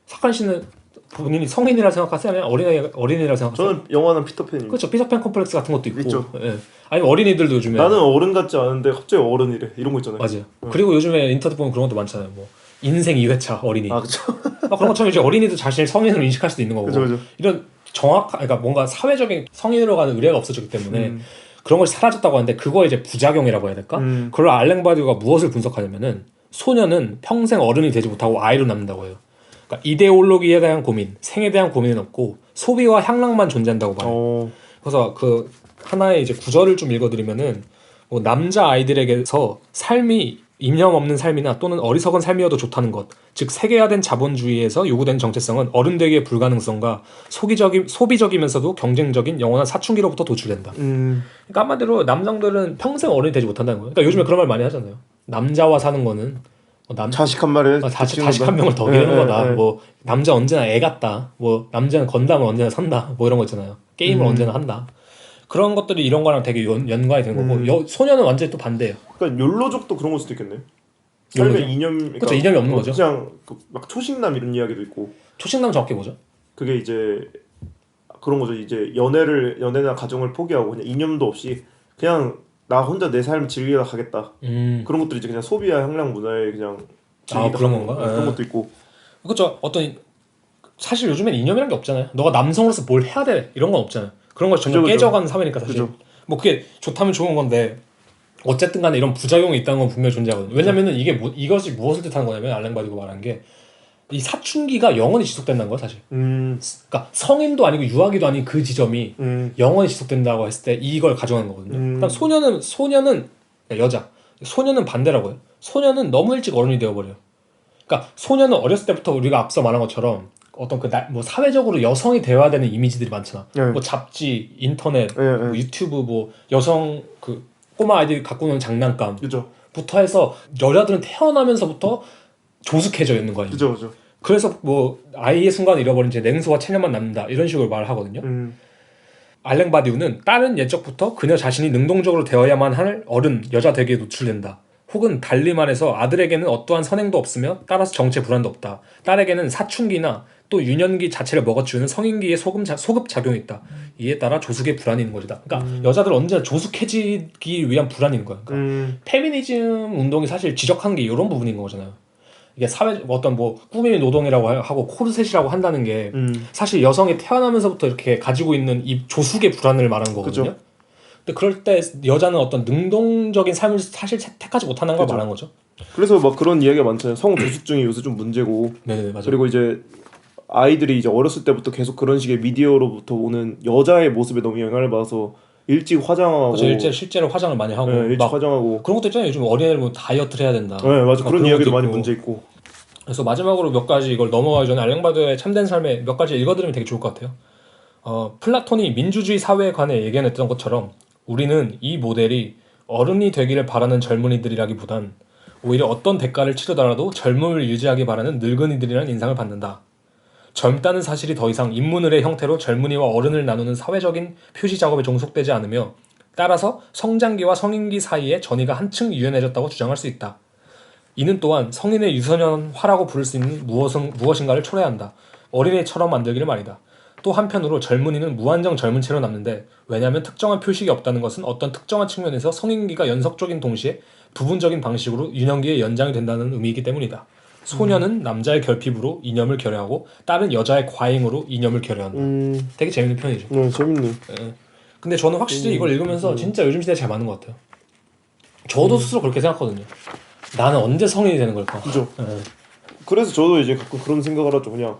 석한 씨는 본인이 성인이라 생각하세요? 아니면 어린이라 생각하세요? 저는 영화는 피터팬입니다. 그렇죠. 피터팬 컴플렉스 같은 것도 있고. 있죠. 예. 아니면 어린이들도 요즘에 나는 어른 같지 않은데 갑자기 어른이래 이런 거 있잖아요. 맞아요. 그리고 요즘에 인터넷 보면 그런 것도 많잖아요. 뭐 인생 2회차 어린이. 아 그렇죠. 그런 것처럼 이제 어린이도 자신을 성인으로 인식할 수도 있는 거고. 그죠. 이런 그러니까 뭔가 사회적인 성인으로 가는 의례가 없어졌기 때문에 그런 것이 사라졌다고 하는데 그거 이제 부작용이라고 해야 될까? 그걸 알랭 바디우가 무엇을 분석하냐면은 소녀는 평생 어른이 되지 못하고 아이로 남는다고 해요. 그러니까 이데올로기에 대한 고민, 생에 대한 고민은 없고 소비와 향락만 존재한다고 봐요. 그래서 그 하나의 이제 구절을 좀 읽어드리면은 뭐 남자 아이들에게서 삶이 이념 없는 삶이나 또는 어리석은 삶이어도 좋다는 것, 즉 세계화된 자본주의에서 요구된 정체성은 어른되기의 불가능성과 소비적이면서도 경쟁적인 영원한 사춘기로부터 도출된다. 그러니까 한마디로 남성들은 평생 어른이 되지 못한다는 거예요. 그러니까 요즘에 그런 말 많이 하잖아요. 남자와 사는 거는 자식 한 마리 자식 한 명을 더 기르는 거다. 뭐 남자 언제나 애 같다. 뭐 남자는 건담을 언제나 산다. 뭐 이런 거 있잖아요. 게임을 언제나 한다. 그런 것들이 이런 거랑 되게 연관이 되는 거고 소녀는 완전히 또 반대예요. 그러니까 욜로족도 그런 걸 수도 있겠네. 삶의 이념. 그러니까 그렇죠. 이념이 없는 거죠. 그냥 막 초식남 이런 이야기도 있고. 초식남 정확히 뭐죠? 그게 이제 그런 거죠. 이제 연애나 가정을 포기하고 그냥 이념도 없이 그냥 나 혼자 내 삶 즐기다 가겠다. 그런 것들이 이제 그냥 소비와 향락 문화에 그냥 즐기다 그런 건가? 그런 것도 있고. 그렇죠. 사실 요즘엔 이념이란 게 없잖아요. 너가 남성으로서 뭘 해야 돼 이런 건 없잖아요. 그런 걸 전혀 깨져가는 사회니까 사실. 그죠. 뭐 그게 좋다면 좋은 건데 어쨌든 간에 이런 부작용이 있다는 건 분명히 존재하거든요. 왜냐면은 이것이 무엇을 뜻하는 거냐면 알랭 바디우가 말한 게 이 사춘기가 영원히 지속된다는 거야 사실. 그러니까 성인도 아니고 유아기도 아닌 그 지점이 영원히 지속된다고 했을 때 이걸 가져가는 거거든요. 그럼 소녀는 여자, 소녀는 반대라고 해요. 소녀는 너무 일찍 어른이 되어버려요. 그러니까 소녀는 어렸을 때부터 우리가 앞서 말한 것처럼 어떤 뭐 사회적으로 여성이 되어야 되는 이미지들이 많잖아. 네. 뭐 잡지, 인터넷, 네, 뭐 네. 유튜브, 뭐 여성 그 꼬마 아이들이 갖고 노는 장난감. 그죠. 부터 해서 여자들은 태어나면서부터 조숙해져 있는 거 아니에요. 그죠. 그래서 뭐 아이의 순간을 잃어버린 제 냉소와 체념만 남는다 이런 식으로 말을 하거든요. 알랭 바디우는 딸은 예적부터 그녀 자신이 능동적으로 되어야만 할 어른 여자 되기에 노출된다. 혹은 달리 말해서 아들에게는 어떠한 선행도 없으며 따라서 정체 불안도 없다. 딸에게는 사춘기나 또 유년기 자체를 먹어치우는 성인기의 소급 작용이 있다. 이에 따라 조숙의 불안이 있는 것이다. 그러니까 여자들 언제나 조숙해지기 위한 불안이 있는 거야. 그러니까 페미니즘 운동이 사실 지적한 게 이런 부분인 거잖아요. 이게 사회 어떤 뭐 꾸미는 노동이라고 하고 코르셋이라고 한다는 게 사실 여성이 태어나면서부터 이렇게 가지고 있는 이 조숙의 불안을 말하는 거거든요. 그죠. 근데 그럴 때 여자는 어떤 능동적인 삶을 사실 택하지 못하는 걸 그죠. 말하는 거죠. 그래서 막 그런 이야기가 많잖아요. 성조숙증이 요새 좀 문제고. 네, 맞아요. 그리고 이제 아이들이 이제 어렸을 때부터 계속 그런 식의 미디어로부터 오는 여자의 모습에 너무 영향을 받아서 일찍 화장하고. 그렇죠. 실제로 화장을 많이 하고. 네, 일찍 막 화장하고. 그런 것도 있잖아요. 요즘 어린애들 뭐 다이어트를 해야 된다. 네, 맞아. 그런 이야기도 많이 있고. 문제 있고. 그래서 마지막으로 몇 가지 이걸 넘어가기 전에 알랭 바드의 참된 삶에 몇 가지 읽어드리면 되게 좋을 것 같아요. 플라톤이 민주주의 사회에 관해 예견했던 것처럼 우리는 이 모델이 어른이 되기를 바라는 젊은이들이라기보단 오히려 어떤 대가를 치르더라도 젊음을 유지하기 바라는 늙은이들이라는 인상을 받는다. 젊다는 사실이 더 이상 인문을의 형태로 젊은이와 어른을 나누는 사회적인 표시 작업에 종속되지 않으며 따라서 성장기와 성인기 사이에 전이가 한층 유연해졌다고 주장할 수 있다. 이는 또한 성인의 유소년화라고 부를 수 있는 무엇인가를 초래한다. 어린애처럼 만들기를 말이다. 또 한편으로 젊은이는 무한정 젊은 채로 남는데 왜냐하면 특정한 표식이 없다는 것은 어떤 특정한 측면에서 성인기가 연속적인 동시에 부분적인 방식으로 유년기의 연장이 된다는 의미이기 때문이다. 소년은 남자의 결핍으로 이념을 결여하고 딸은 여자의 과잉으로 이념을 결여한다. 되게 재밌는 표현이죠. 네, 재밌네. 예. 근데 저는 확실히 이걸 읽으면서 진짜 요즘 시대에 잘 맞는 것 같아요. 저도 스스로 그렇게 생각하거든요. 나는 언제 성인이 되는 걸까? 그죠. 예. 그래서 저도 이제 가끔 그런 생각을 하죠. 그냥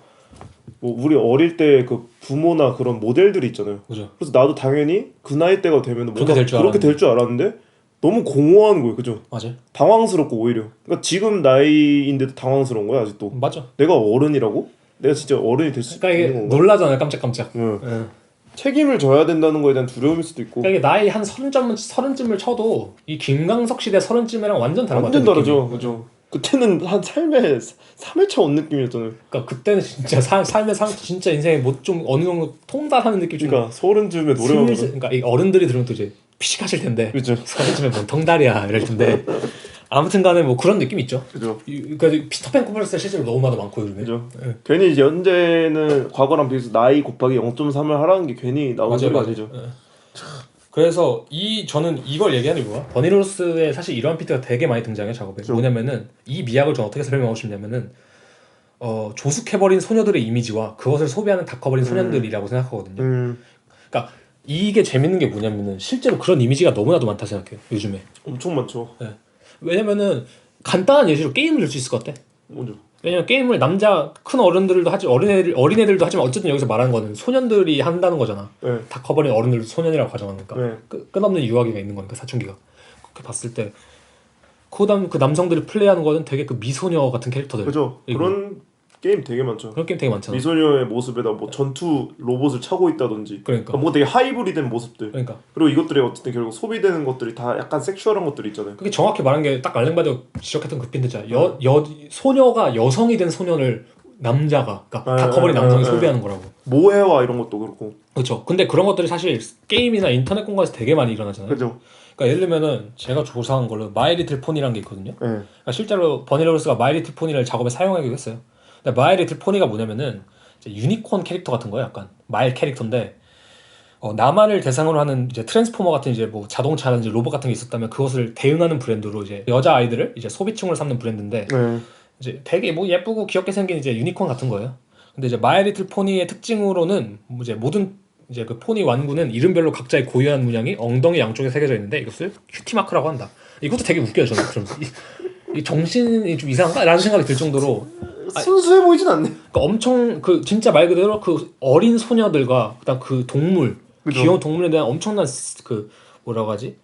뭐 우리 어릴 때 그 부모나 그런 모델들이 있잖아요. 그죠. 그래서 나도 당연히 그 나이 때가 되면 그렇게 될 줄 알았는데 너무 공허한 거예요. 그죠? 맞아요. 당황스럽고 오히려. 그러니까 지금 나이인데도 당황스러운 거야 아직도. 맞아. 내가 어른이라고? 내가 진짜 어른이 될 수 그러니까 있는 이게 건가? 놀라잖아요. 깜짝깜짝. 응. 예. 책임을 져야 된다는 거에 대한 두려움일 수도 있고. 그러니까 이게 나이 한 30쯤을 쳐도 이 김광석 시대 30쯤이랑 완전 다른 것 완전 같아요. 다르죠. 느낌이. 그죠? 그때는 한 삶의 3회차 온 느낌이었잖아요. 그러니까 그때는 진짜 삶의 진짜 인생에 뭐 좀 어느 정도 통달하는 느낌이 좀 그러니까 서른쯤에 노래가 그러니까 이 어른들이 들으면 또 이제 피식하실 텐데 그죠. 서른쯤에 뭔 통달이야 이럴 텐데 아무튼간에 뭐 그런 느낌 있죠. 그죠. 그러니까 피터팬 콤플렉스가 실제로 너무나도 많고 요즘에. 그죠. 예. 괜히 이제 현재는 과거랑 비해서 나이 곱하기 0.3을 하라는 게 괜히 나오는 소리가 아니죠. 예. 그래서 저는 이걸 얘기하는 이유가 버니로스의 사실 이러한 피트가 되게 많이 등장해요 작업에. 그렇죠. 뭐냐면은 이 미학을 좀 어떻게 설명하고 싶냐면은 조숙해버린 소녀들의 이미지와 그것을 소비하는 다 커버린 소년들이라고 생각하거든요. 그러니까 이게 재밌는 게 뭐냐면은 실제로 그런 이미지가 너무나도 많다 생각해요 요즘에. 엄청 많죠. 예. 왜냐면은 간단한 예시로 게임을 들 수 있을 것 같아. 먼저. 왜냐면 게임을 큰 어른들도 하지 어린애들도 하지만 어쨌든 여기서 말하는 거는 소년들이 한다는 거잖아. 네. 다 커버린 어른들도 소년이라고 가정하니까. 네. 끝없는 유아기가 있는 거니까 사춘기가. 그렇게 봤을 때 그 남성들이 플레이하는 거는 되게 그 미소녀 같은 캐릭터들. 그죠. 그런 게임 되게 많죠. 그런 게임 되게 많잖아. 미소녀의 모습에다 뭐 전투 로봇을 차고 있다든지. 그러니까. 뭔가 되게 하이브리드된 모습들. 그러니까. 그리고 이것들이 어쨌든 결국 소비되는 것들이 다 약간 섹슈얼한 것들이 있잖아요. 그게 정확히 말한 게 딱 알랭바드 지적했던 그 핀드잖아. 소녀가 여성이 된 소년을 남자가 그러니까 다 커버린 남성이 소비하는 거라고. 모해와 이런 것도 그렇고. 그렇죠. 근데 그런 것들이 사실 게임이나 인터넷 공간에서 되게 많이 일어나잖아요. 그죠. 그러니까 예를 들면은 제가 조사한 걸로 마이 리틀 포니라는 게 있거든요. 네. 그러니까 실제로 버니로스가 마이 리틀 포니를 작업에 사용하기도 했어요. 근데 마이 리틀 포니가 뭐냐면은 이제 유니콘 캐릭터 같은 거예요. 약간 말 캐릭터인데 남한을 대상으로 하는 이제 트랜스포머 같은 이제 뭐 자동차라든지 로봇 같은 게 있었다면 그것을 대응하는 브랜드로 이제 여자 아이들을 이제 소비층으로 삼는 브랜드인데 네. 이제 되게 뭐 예쁘고 귀엽게 생긴 이제 유니콘 같은 거예요. 근데 이제 마이 리틀 포니의 특징으로는 이제 모든 이제 그 포니 완구는 이름별로 각자의 고유한 문양이 엉덩이 양쪽에 새겨져 있는데 이것을 큐티 마크라고 한다. 이것도 되게 웃겨요 저는. 좀 이 정신이 좀 이상한가? 라는 생각이 들 정도로 순수해 보이진 않네. 그러니까 엄청 그 진짜 말 그대로 그 어린 소녀들과 그다음 그 동물 그죠. 귀여운 동물에 대한 엄청난 그 뭐라고 하지?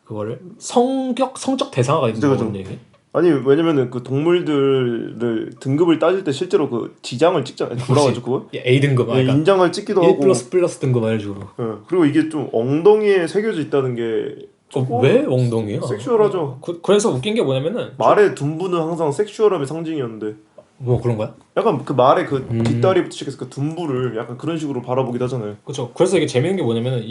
그거를 성적 대상화가 있는 그죠, 거거든요 이게. 아니 왜냐면은 그 동물들을 등급을 따질 때 실제로 그 지장을 찍잖아요. 돌아가지고 그거. A 등급 네, 인장을 찍기도 1 하고. 플러스 등급 이런 식으로. 네, 그리고 이게 좀 엉덩이에 새겨져 있다는 게 조금 왜 엉덩이야? 섹슈얼하죠. 그래서 웃긴 게 뭐냐면은 말의 둔부는 항상 섹슈얼함의 상징이었는데 뭐 그런 거야? 약간 그 말의 그 뒷다리부터 시작해서 그 둔부를 약간 그런 식으로 바라보기도 하잖아요. 그렇죠. 그래서 이게 재밌는 게 뭐냐면은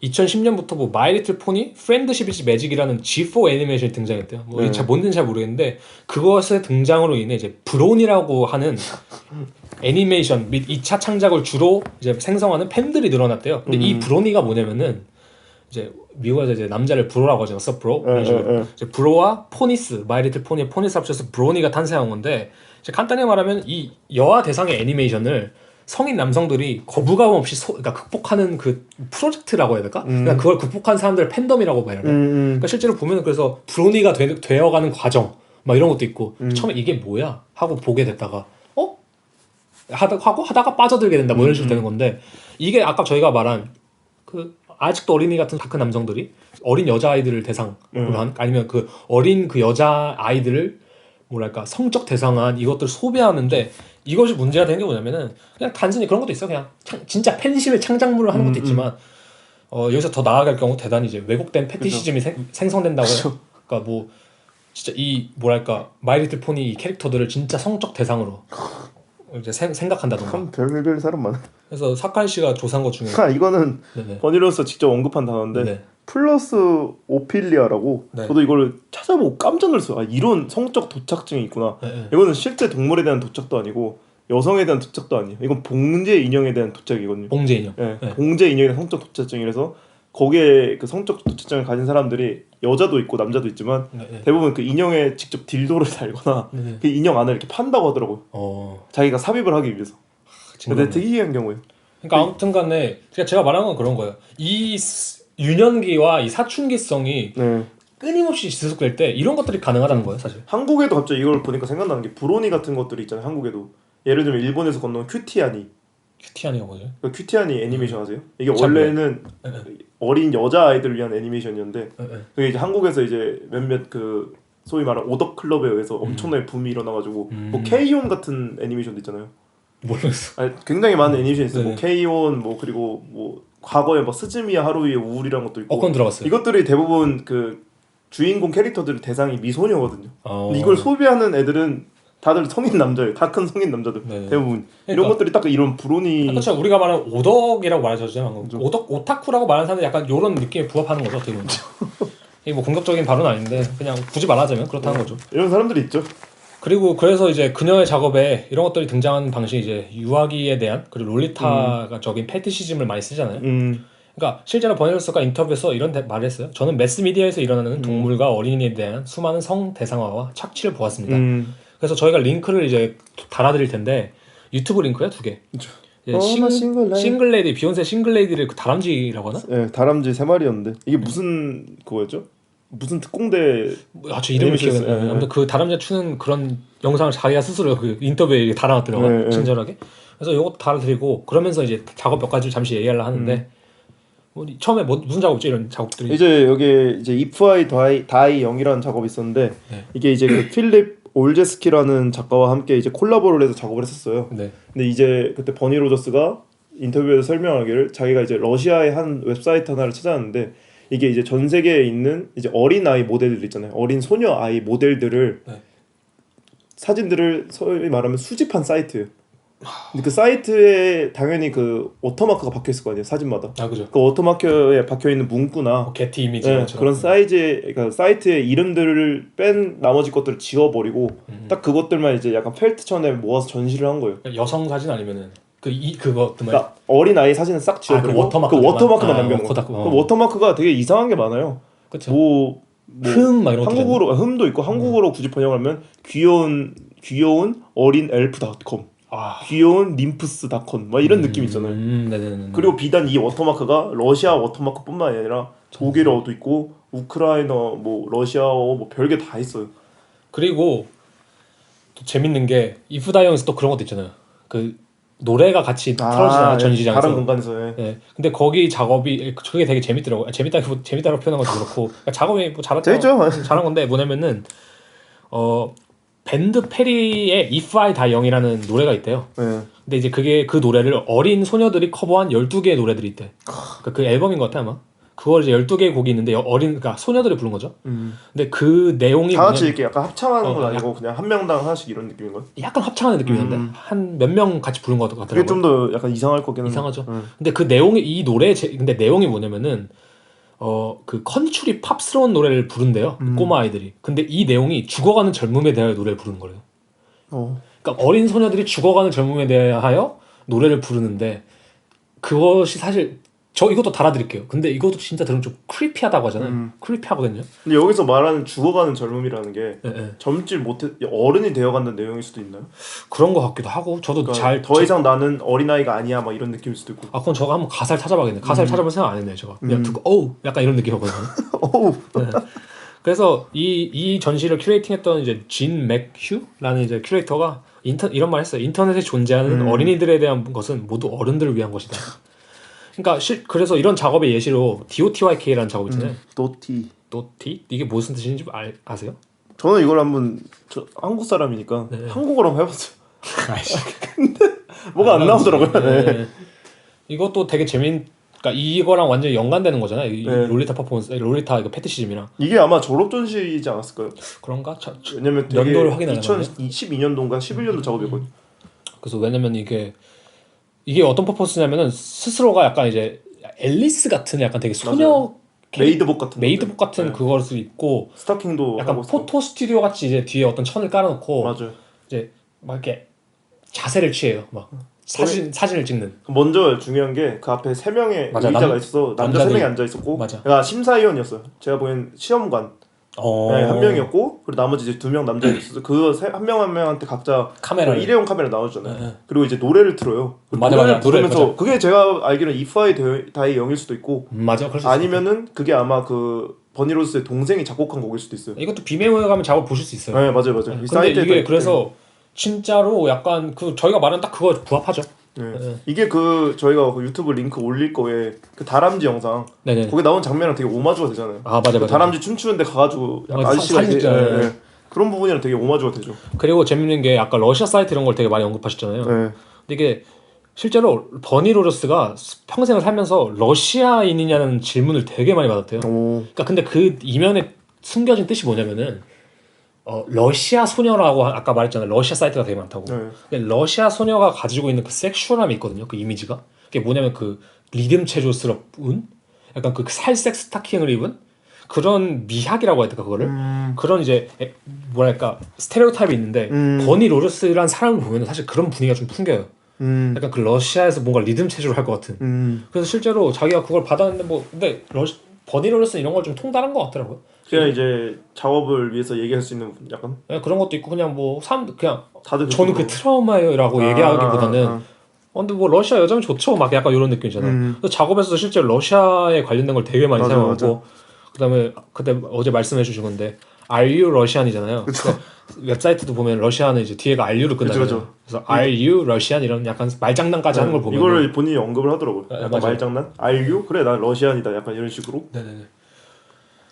2010년부터 뭐 마이 리틀 포니 프렌드십 이즈 매직이라는 G4 애니메이션이 등장했대요. 뭐 이게 뭔지는 잘 모르겠는데 그것의 등장으로 인해 이제 브론이라고 하는 애니메이션 및 2차 창작을 주로 이제 생성하는 팬들이 늘어났대요. 근데 이 브로니가 뭐냐면은 이제 미국에서 이제 남자를 브로라고 하잖아, 서브로. 이제 브로와 포니스, 마이 리틀 포니의 포니스 합쳐서 브로니가 탄생한 건데 이제 간단히 말하면 이 여아 대상의 애니메이션을 성인 남성들이 거부감 없이 그러니까 극복하는 그 프로젝트라고 해야 될까? 그러니까 그걸 극복한 사람들 팬덤이라고 봐야 되나? 그러니까 실제로 보면 그래서 브로니가 되어가는 과정 막 이런 것도 있고 처음에 이게 뭐야 하고 보게 됐다가 하다가 빠져들게 된다 뭐 이런 식으로 되는 건데 이게 아까 저희가 말한 그 아직도 어린이 같은 큰 남성들이 어린 여자아이들을 대상으로 한 아니면 그 어린 그 여자아이들을 뭐랄까 성적 대상한 이것들을 소비하는데 이것이 문제가 되는 게 뭐냐면은 그냥 단순히 그런 것도 있어. 그냥 진짜 팬심의 창작물을 하는 것도 있지만 여기서 더 나아갈 경우 대단히 이제 왜곡된 패티시즘이 생성된다고 해요. 그러니까 뭐 진짜 이 뭐랄까 마이 리틀 포니 이 캐릭터들을 진짜 성적 대상으로 이제 생각한다던가. 참 별별 사람 많아. 그래서 사카이 씨가 조사한 것 중에 이거는 네네. 버니로서 직접 언급한 단어인데 네. 플러스 오필리아라고. 네. 저도 이걸 찾아보고 깜짝 놀랐어요. 이런 성적 도착증이 있구나. 네. 이거는 실제 동물에 대한 도착도 아니고 여성에 대한 도착도 아니에요. 이건 봉제 인형에 대한 도착이거든요. 봉제 인형. 네. 봉제 인형에 대한 성적 도착증이라서 거기에 그 성적 도착증을 가진 사람들이 여자도 있고 남자도 있지만 대부분 그 인형에 직접 딜도를 달거나 그 인형 안을 이렇게 판다고 하더라고요. 자기가 삽입을 하기 위해서. 근데 되게 희귀한 경우예요. 그러니까 아무튼간에 제가 말한 건 그런 거예요. 이 유년기와 이 사춘기성이 끊임없이 지속될 때 이런 것들이 가능하다는 거예요, 사실. 한국에도 갑자기 이걸 보니까 생각나는 게 브로니 같은 것들이 있잖아요. 한국에도 예를 들면 일본에서 건너온 큐티아니. 큐티아니가 뭐죠? 그 큐티아니 애니메이션 아세요? 이게 원래는 어린 여자 아이들을 위한 애니메이션이었는데 그게 이제 한국에서 이제 몇몇 그 소위 말하는 오덕 클럽에 의해서 엄청나게 붐이 일어나가지고 뭐 K-ON 같은 애니메이션도 있잖아요. 모르겠어. 아니, 굉장히 많은 애니메이션이 있어요. 뭐 K-ON 뭐 그리고 뭐 과거에 뭐 스즈미야 하루이의 우울이라는 것도 있고. 그건 들어봤어요. 이것들이 대부분 그 주인공 캐릭터들 대상이 미소녀거든요. 근데 이걸 소비하는 애들은 다들 성인 남자예요. 다 큰 성인 남자들. 대부분 이런 것들이 딱 이런 브로니. 그렇죠. 우리가 말하는 오덕이라고 말하셨잖아요. 오덕 오타쿠라고 말하는 사람들 약간 이런 느낌에 부합하는 거죠, 어떻게 보면. 이게 뭐 공격적인 발언은 아닌데 그냥 굳이 말하자면 그렇다는 거죠. 이런 사람들이 있죠. 그리고 그래서 이제 그녀의 작업에 이런 것들이 등장하는 방식이 이제 유아기에 대한 그리고 롤리타적인 패티시즘을 많이 쓰잖아요. 그러니까 실제로 버니로스가 인터뷰에서 이런 말을 했어요. 저는 매스미디어에서 일어나는 동물과 어린이에 대한 수많은 성 대상화와 착취를 보았습니다. 그래서 저희가 링크를 이제 달아드릴 텐데 유튜브 링크요 2개. 싱글레이디 비욘세 싱글레이디를 그 다람쥐라고 하나? 네, 다람쥐 3마리였는데 이게 무슨 그거였죠? 무슨 특공대? 저 이름이 기억이 안 나요. 아무튼 그 다람쥐 추는 그런 영상을 자기가 스스로 그 인터뷰에 달아놨더라고요. 친절하게. 그래서 요것도 달아드리고 그러면서 이제 작업 몇 가지를 잠시 얘기하려 하는데 뭐 처음에 무슨 작업이죠 이런 작업들이? 이제 여기 이제 If I Die Young이라는 작업이 있었는데 이게 이제 그 필립 올제스키라는 작가와 함께 이제 콜라보를 해서 작업을 했었어요. 근데 이제 그때 버니 로저스가 인터뷰에서 설명하기를 자기가 이제 러시아의 한 웹사이트 하나를 찾아왔는데 이게 이제 전 세계에 있는 이제 어린 아이 모델들 있잖아요. 어린 소녀 아이 모델들을 사진들을 소위 말하면 수집한 사이트예요. 근데 그 사이트에 당연히 그 워터마크가 박혀 있을 거 아니에요, 사진마다. 그죠. 그 워터마크에 박혀 있는 문구나 게티 이미지 그런 그러니까 사이트의 이름들을 뺀 나머지 것들을 지워버리고 딱 그것들만 이제 약간 펠트천에 모아서 전시를 한 거예요. 여성 사진 아니면은 그거 그러니까 어린 아이 사진은 싹 지워버리고 그 워터마크만 남겨놓은 거예요. 그 워터마크가 되게 이상한 게 많아요. 그쵸. 흠 막 이런 한국어로 흠도 있고 한국어로 굳이 번역하면 귀여운 어린 엘프닷컴. 귀여운 ним프스닷컴 막 이런 느낌 있잖아요. 그리고 비단 이 워터마크가 러시아 워터마크뿐만 아니라 독일어도 있고 우크라이나 뭐 러시아어 뭐 별게 다 있어요. 그리고 또 재밌는 게 If Die Young에서 또 그런 것도 있잖아요. 그 노래가 같이 틀어지잖아요, 전시장에서. 다른 공간에서. 근데 거기 작업이 그게 되게 재밌더라고요. 재밌다고 표현한 것도 그렇고 그러니까 작업이 뭐 잘한 건데 뭐냐면은 밴드 페리의 If I Die Young이라는 노래가 있대요. 네. 근데 이제 그게 그 노래를 어린 소녀들이 커버한 12개의 노래들이 있대. 그 앨범인 것 같아 아마. 그걸 이제 12개의 곡이 있는데 그러니까 소녀들이 부른 거죠. 근데 그 내용이 다 같이 뭐냐면 이렇게 약간 합창하는 건 아니고 그냥 한 명당 하나씩 이런 느낌인 거야? 약간 합창하는 느낌이었는데 한 몇 명 같이 부른 것 같더라고요. 그게 좀 더 약간 이상할 거긴 한데. 이상하죠. 근데 그 내용이 이 노래 근데 내용이 뭐냐면은 그 컨츄리 팝스러운 노래를 부른대요. 꼬마 아이들이. 근데 이 내용이 죽어가는 젊음에 대하여 노래를 부르는 거래요. 그러니까 어린 소녀들이 죽어가는 젊음에 대하여 노래를 부르는데 그것이 사실 저 이것도 달아드릴게요. 근데 이것도 진짜 들으면 좀 크리피하다고 하잖아요. 크리피하거든요. 근데 여기서 말하는 죽어가는 젊음이라는 게 예. 젊지 못해 어른이 되어간다는 내용일 수도 있나요? 그런 것 같기도 하고 저도 그러니까 더 이상 나는 어린아이가 아니야 막 이런 느낌일 수도 있고. 그건 저가 한번 가사를 찾아봐야겠네. 가사를 찾아볼 생각 안 했네요. 제가 그냥 듣고 어우 약간 이런 느낌이거든요. 어우. 네. 그래서 이 전시를 큐레이팅했던 이제 진 맥휴라는 이제 큐레이터가 이런 말 했어요. 인터넷에 존재하는 어린이들에 대한 것은 모두 어른들을 위한 것이다. 그러니까 그래서 이런 작업의 예시로 DOTYK라는 작업 있잖아요. 도티. 도티? 이게 무슨 뜻인지 아세요? 저는 이걸 한번 한국 사람이니까 한국어로 한번 해봤어요. 아이씨. 뭐가 안 나오더라고요. 네. 이것도 되게 그러니까 이거랑 완전히 연관되는 거잖아요. 이 네. 롤리타 퍼포먼스, 롤리타 이거 패티시즘이랑. 이게 아마 졸업 전시이지 않았을까요? 그런가? 왜냐면 되게 연도를 확인 안 했는데. 2012년도인가 11년도 작업이거든요. 그래서 왜냐면 이게 어떤 퍼포먼스냐면은 스스로가 약간 이제 앨리스 같은 약간 되게 소녀 메이드복 같은 메이드복 같은 네. 그걸 수 있고 스타킹도 약간 하고 포토 스튜디오 같이 이제 뒤에 어떤 천을 깔아놓고 맞아요. 이제 막 이렇게 자세를 취해요. 막 사진을 찍는. 먼저 중요한 게 그 앞에 3명의 맞아, 의자가 있어서 남자 3명이 앉아 있었고, 맞아. 그러니까 심사위원이었어요. 제가 보기엔 시험관 네, 한 명이었고, 그리고 나머지 이제 2명 남자애들 있어서 그 한 명 한 명한테 각자 카메라 일회용 카메라 나와주잖아요. 네. 그리고 이제 노래를 틀어요. 맞아, 노래를 맞아. 노래, 부르면서 맞아. 그게 제가 알기로는 If I Die Young일 수도 있고, 맞아. 그럴 수 있어. 아니면은 그게 아마 그 버니로스의 동생이 작곡한 곡일 수도 있어요. 이것도 비메모에 가면 작업 보실 수 있어요. 네, 맞아요. 이 근데 사이트에 이게 그래서 진짜로 약간 저희가 말한 딱 그거 부합하죠. 네. 이게 저희가 그 유튜브 링크 올릴 거에 그 다람쥐 영상 네네. 거기 나온 장면이랑 되게 오마주가 되잖아요. 아 맞아. 다람쥐 춤추는데 가가지고 아저씨가 사진 찍잖아요. 그런 부분이랑 되게 오마주가 되죠. 그리고 재밌는 게 아까 러시아 사이트 이런 걸 되게 많이 언급하셨잖아요. 네. 근데 이게 실제로 버니 로저스가 평생을 살면서 러시아인이냐는 질문을 되게 많이 받았대요. 그러니까 근데 그 이면에 숨겨진 뜻이 뭐냐면은 러시아 소녀라고 아까 말했잖아요. 러시아 사이트가 되게 많다고. 근데 러시아 소녀가 가지고 있는 그 섹슈얼함이 있거든요. 그 이미지가. 그게 뭐냐면 그 리듬 체조스러운 약간 그 살색 스타킹을 입은 그런 미학이라고 해야 될까 그거를 그런 이제 뭐랄까 스테레오타입이 있는데 버니 로저스라는 사람을 보면 사실 그런 분위기가 좀 풍겨요. 약간 그 러시아에서 뭔가 리듬 체조를 할 것 같은. 그래서 실제로 자기가 그걸 받았는데 근데 버니 로저스는 이런 걸 좀 통달한 것 같더라고요. 그냥 이제 작업을 위해서 얘기할 수 있는 약간 그런 것도 있고 그냥 사람들 그냥 다들 저는 그 트라우마예요라고 얘기하기보다는 근데 뭐 러시아 여자면 좋죠 막 약간 이런 느낌이잖아요. 그래서 작업에서도 실제 러시아에 관련된 걸 되게 많이 사용하고 그다음에 그때 어제 말씀해 주신 건데 Are you Russian이잖아요. 웹사이트도 보면 러시아는 이제 뒤에가 RU로 끝나죠. 그래서 Are you Russian 이런 약간 말장난까지 하는 걸 보면 이거를 본인이 언급을 하더라고요. 약간 맞아요. 말장난? Are you? 그래 난 러시안이다. 약간 이런 식으로. 네네네.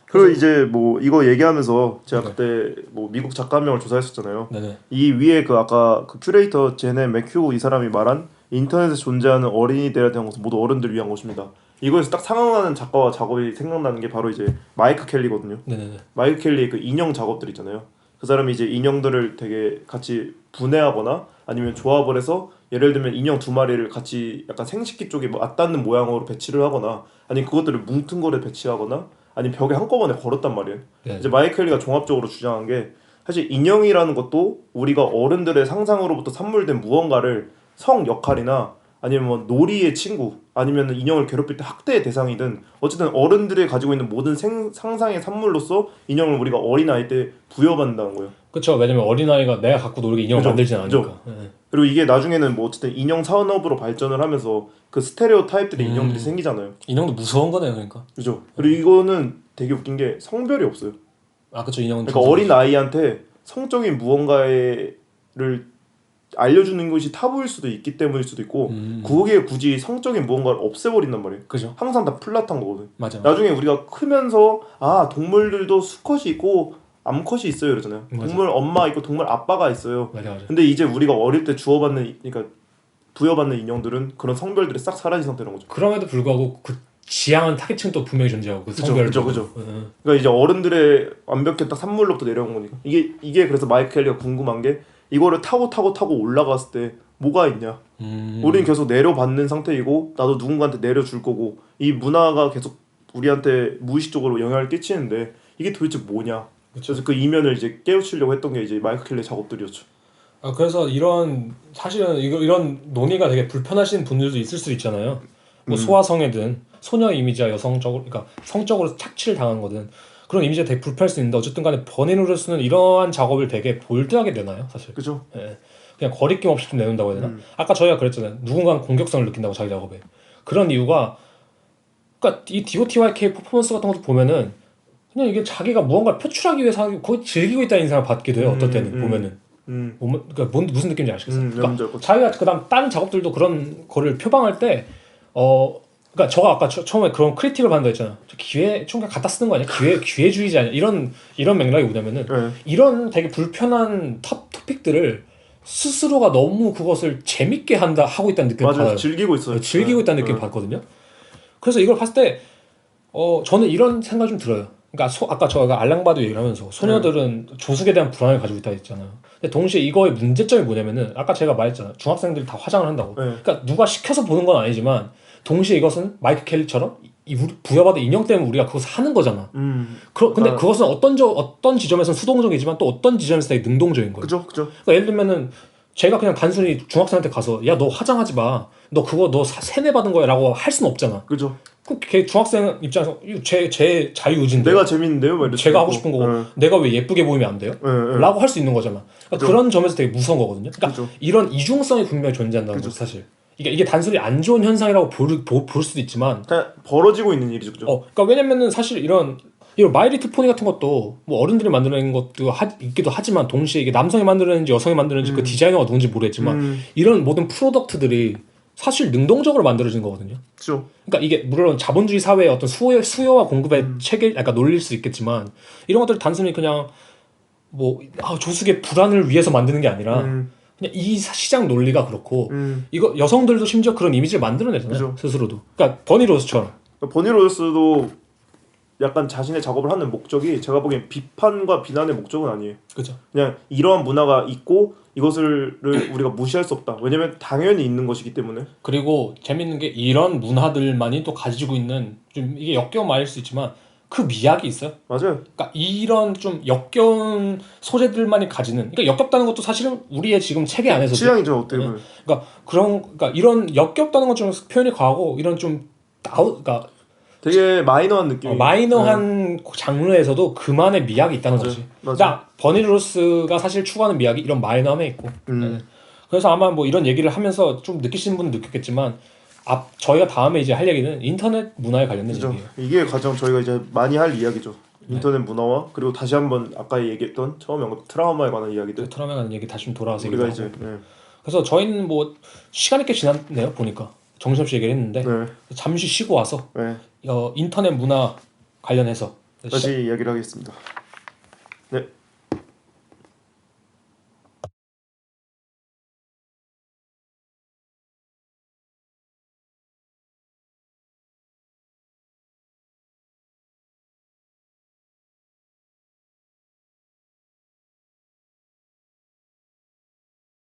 그리고 이제 뭐 이거 얘기하면서 제가 그때 뭐 미국 작가 한 명을 조사했었잖아요. 네네. 이 위에 그 아까 그 큐레이터 제네 맥휴 이 사람이 말한 인터넷에 존재하는 어린이들에 대한 것은 모두 어른들을 위한 것입니다. 이거에서 딱 상응하는 작가와 작업이 생각나는 게 바로 이제 마이크 켈리거든요. 네네네. 마이크 켈리의 그 인형 작업들 있잖아요. 그 사람이 이제 인형들을 되게 같이 분해하거나 아니면 조합을 해서 예를 들면 인형 2마리를 같이 약간 생식기 쪽에 맞닿는 모양으로 배치를 하거나 아니면 그것들을 뭉튼 거를 배치하거나 아니면 벽에 한꺼번에 걸었단 말이에요. 네. 이제 마이크 켈리가 종합적으로 주장한 게 사실 인형이라는 것도 우리가 어른들의 상상으로부터 산물된 무언가를 성 역할이나 아니면 뭐 놀이의 친구 아니면 인형을 괴롭힐 때 학대의 대상이든 어쨌든 어른들이 가지고 있는 모든 상상의 산물로서 인형을 우리가 어린아이 때 부여받는다는 거예요. 그렇죠. 왜냐면 어린아이가 내가 갖고 놀게 인형을 만들진 않으니까. 네. 그리고 이게 나중에는 뭐 어쨌든 인형 산업으로 발전을 하면서 그 스테레오 타입들의 인형들이 생기잖아요. 인형도 무서운 거네요, 그러니까. 그죠. 그리고 이거는 되게 웃긴 게 성별이 없어요. 아, 그렇죠. 인형은. 그러니까 어린 아이한테 성적인 무언가를 알려주는 것이 타부일 수도 있기 때문일 수도 있고 그게 굳이 성적인 무언가를 없애버린단 말이에요. 그죠. 항상 다 플랫한 거거든. 맞아. 나중에 우리가 크면서 동물들도 수컷이 있고 암컷이 있어요 이러잖아요. 맞아. 동물 엄마 있고 동물 아빠가 있어요. 맞아. 근데 이제 우리가 어릴 때 주어받는 그러니까 부여받는 인형들은 그런 성별들이 싹 사라진 상태라는 거죠. 그럼에도 불구하고 그 지향한 타겟층도 분명히 존재하고 그 성별도. 그죠. 그러니까 이제 어른들의 완벽히 딱 산물로부터 내려온 거니까 이게 그래서 마이크 켈리가 궁금한 게 이거를 타고 올라갔을 때 뭐가 있냐. 우리는 계속 내려받는 상태이고 나도 누군가한테 내려줄 거고 이 문화가 계속 우리한테 무의식적으로 영향을 끼치는데 이게 도대체 뭐냐. 그래서 그 이면을 이제 깨우치려고 했던 게 이제 마이크 켈리 작업들이었죠. 그래서 이런 사실은 이런 논의가 되게 불편하신 분들도 있을 수 있잖아요. 뭐 소아성애든 소녀 이미지와 여성적으로 그러니까 성적으로 착취를 당한 거든 그런 이미지가 되게 불편할 수 있는데 어쨌든 간에 버니로스는 이러한 작업을 되게 볼드하게 내나요 사실. 그죠. 예. 그냥 거리낌 없이 좀 내놓는다고 해야 되나? 아까 저희가 그랬잖아요. 누군가는 공격성을 느낀다고 자기 작업에. 그런 이유가 그러니까 이 DOTYK 퍼포먼스 같은 것도 보면은 그냥 이게 자기가 무언가를 표출하기 위해서 거의 즐기고 있다는 인상을 받기도 해요. 어떨 때는 보면은. 그러니까 무슨 느낌인지 아시겠어요? 그러니까 자기가 그다음 다른 작업들도 그런 거를 표방할 때 그러니까 저가 아까 처음에 그런 크리틱을 받는다 했잖아요. 기회 총각 갖다 쓰는 거 아니야? 기회주의자 아니야? 이런 맥락이 뭐냐면은 이런 되게 불편한 토픽들을 스스로가 너무 그것을 재밌게 하고 있다는 느낌을 받아요. 즐기고 있어요. 즐기고 있다는 느낌을 받거든요. 그래서 이걸 봤을 때 저는 이런 생각이 좀 들어요. 그러니까 아까 저희가 알랑바도 얘기를 하면서 소녀들은 조숙에 대한 불안을 가지고 있다 했잖아요. 근데 동시에 이거의 문제점이 뭐냐면은 아까 제가 말했잖아요. 중학생들이 다 화장을 한다고. 그러니까 누가 시켜서 보는 건 아니지만 동시에 이것은 마이크 켈리처럼 우리 부여받은 인형 때문에 우리가 그것을 하는 거잖아. 근데 그것은 어떤 지점에서는 수동적이지만 또 어떤 지점에서 되게 능동적인 거예요. 그죠. 그러니까 예를 들면은 제가 그냥 단순히 중학생한테 가서 야 너 화장하지 마. 너 그거 너 세뇌 받은 거야라고 할 수는 없잖아. 그죠. 걔 중학생 입장에서 제 자유의지인데 내가 재밌는데요? 막 제가 하고 싶은 거고 내가 왜 예쁘게 보이면 안 돼요? 라고 할 수 있는 거잖아. 그러니까 그런 점에서 되게 무서운 거거든요. 그러니까 이런 이중성이 분명히 존재한다는 거죠 사실. 이게 단순히 안 좋은 현상이라고 볼 수도 있지만 그냥 벌어지고 있는 일이죠. 그죠? 그러니까 왜냐면은 사실 이런 마이 리틀 포니 같은 것도 뭐 어른들이 만들어낸 것도 있기도 하지만 동시에 이게 남성이 만들었는지 여성이 만들었는지 그 디자이너가 누군지 모르겠지만 이런 모든 프로덕트들이 사실 능동적으로 만들어진 거거든요. 그렇죠. 그러니까 이게 물론 자본주의 사회의 어떤 수요와 공급의 체계, 약간 논리일 수 있겠지만 이런 것들이 단순히 그냥 뭐 조숙의 불안을 위해서 만드는 게 아니라 그냥 이 시장 논리가 그렇고 이거 여성들도 심지어 그런 이미지를 만들어내잖아요. 그죠. 스스로도. 그러니까 버니로스처럼. 버니로스도 약간 자신의 작업을 하는 목적이 제가 보기엔 비판과 비난의 목적은 아니에요. 그죠. 그냥 이러한 문화가 있고 이것을 우리가 무시할 수 없다. 왜냐면 당연히 있는 것이기 때문에. 그리고 재밌는 게 이런 문화들만이 또 가지고 있는 좀 이게 역겨운 말일 수 있지만 그 미학이 있어요. 맞아요. 그러니까 이런 좀 역겨운 소재들만이 가지는 그러니까 역겹다는 것도 사실은 우리의 지금 체계 안에서 취향이죠 어떻게 보면. 그러니까 이런 역겹다는 건 좀 표현이 과하고 이런 좀 그러니까 되게 마이너한 느낌. 마이너한 장르에서도 그만의 미학이 있다는 거지. 그러니까 버니로스가 사실 추구하는 미학이 이런 마이너함에 있고. 네. 그래서 아마 뭐 이런 얘기를 하면서 좀 느끼시는 분은 느꼈겠지만 저희가 다음에 이제 할 얘기는 인터넷 문화에 관련된 얘기예요. 이게 가장 저희가 이제 많이 할 이야기죠. 인터넷 문화와 그리고 다시 한번 아까 얘기했던 처음에 트라우마에 관한 이야기들. 트라우마에 관한 얘기 다시 좀 돌아와서 우리가 얘기하고. 이제 그래서 저희는 뭐 시간이 꽤 지났네요 보니까 정신없이 얘기를 했는데 잠시 쉬고 와서 인터넷 문화 관련해서 다시 이야기를 하겠습니다. 네.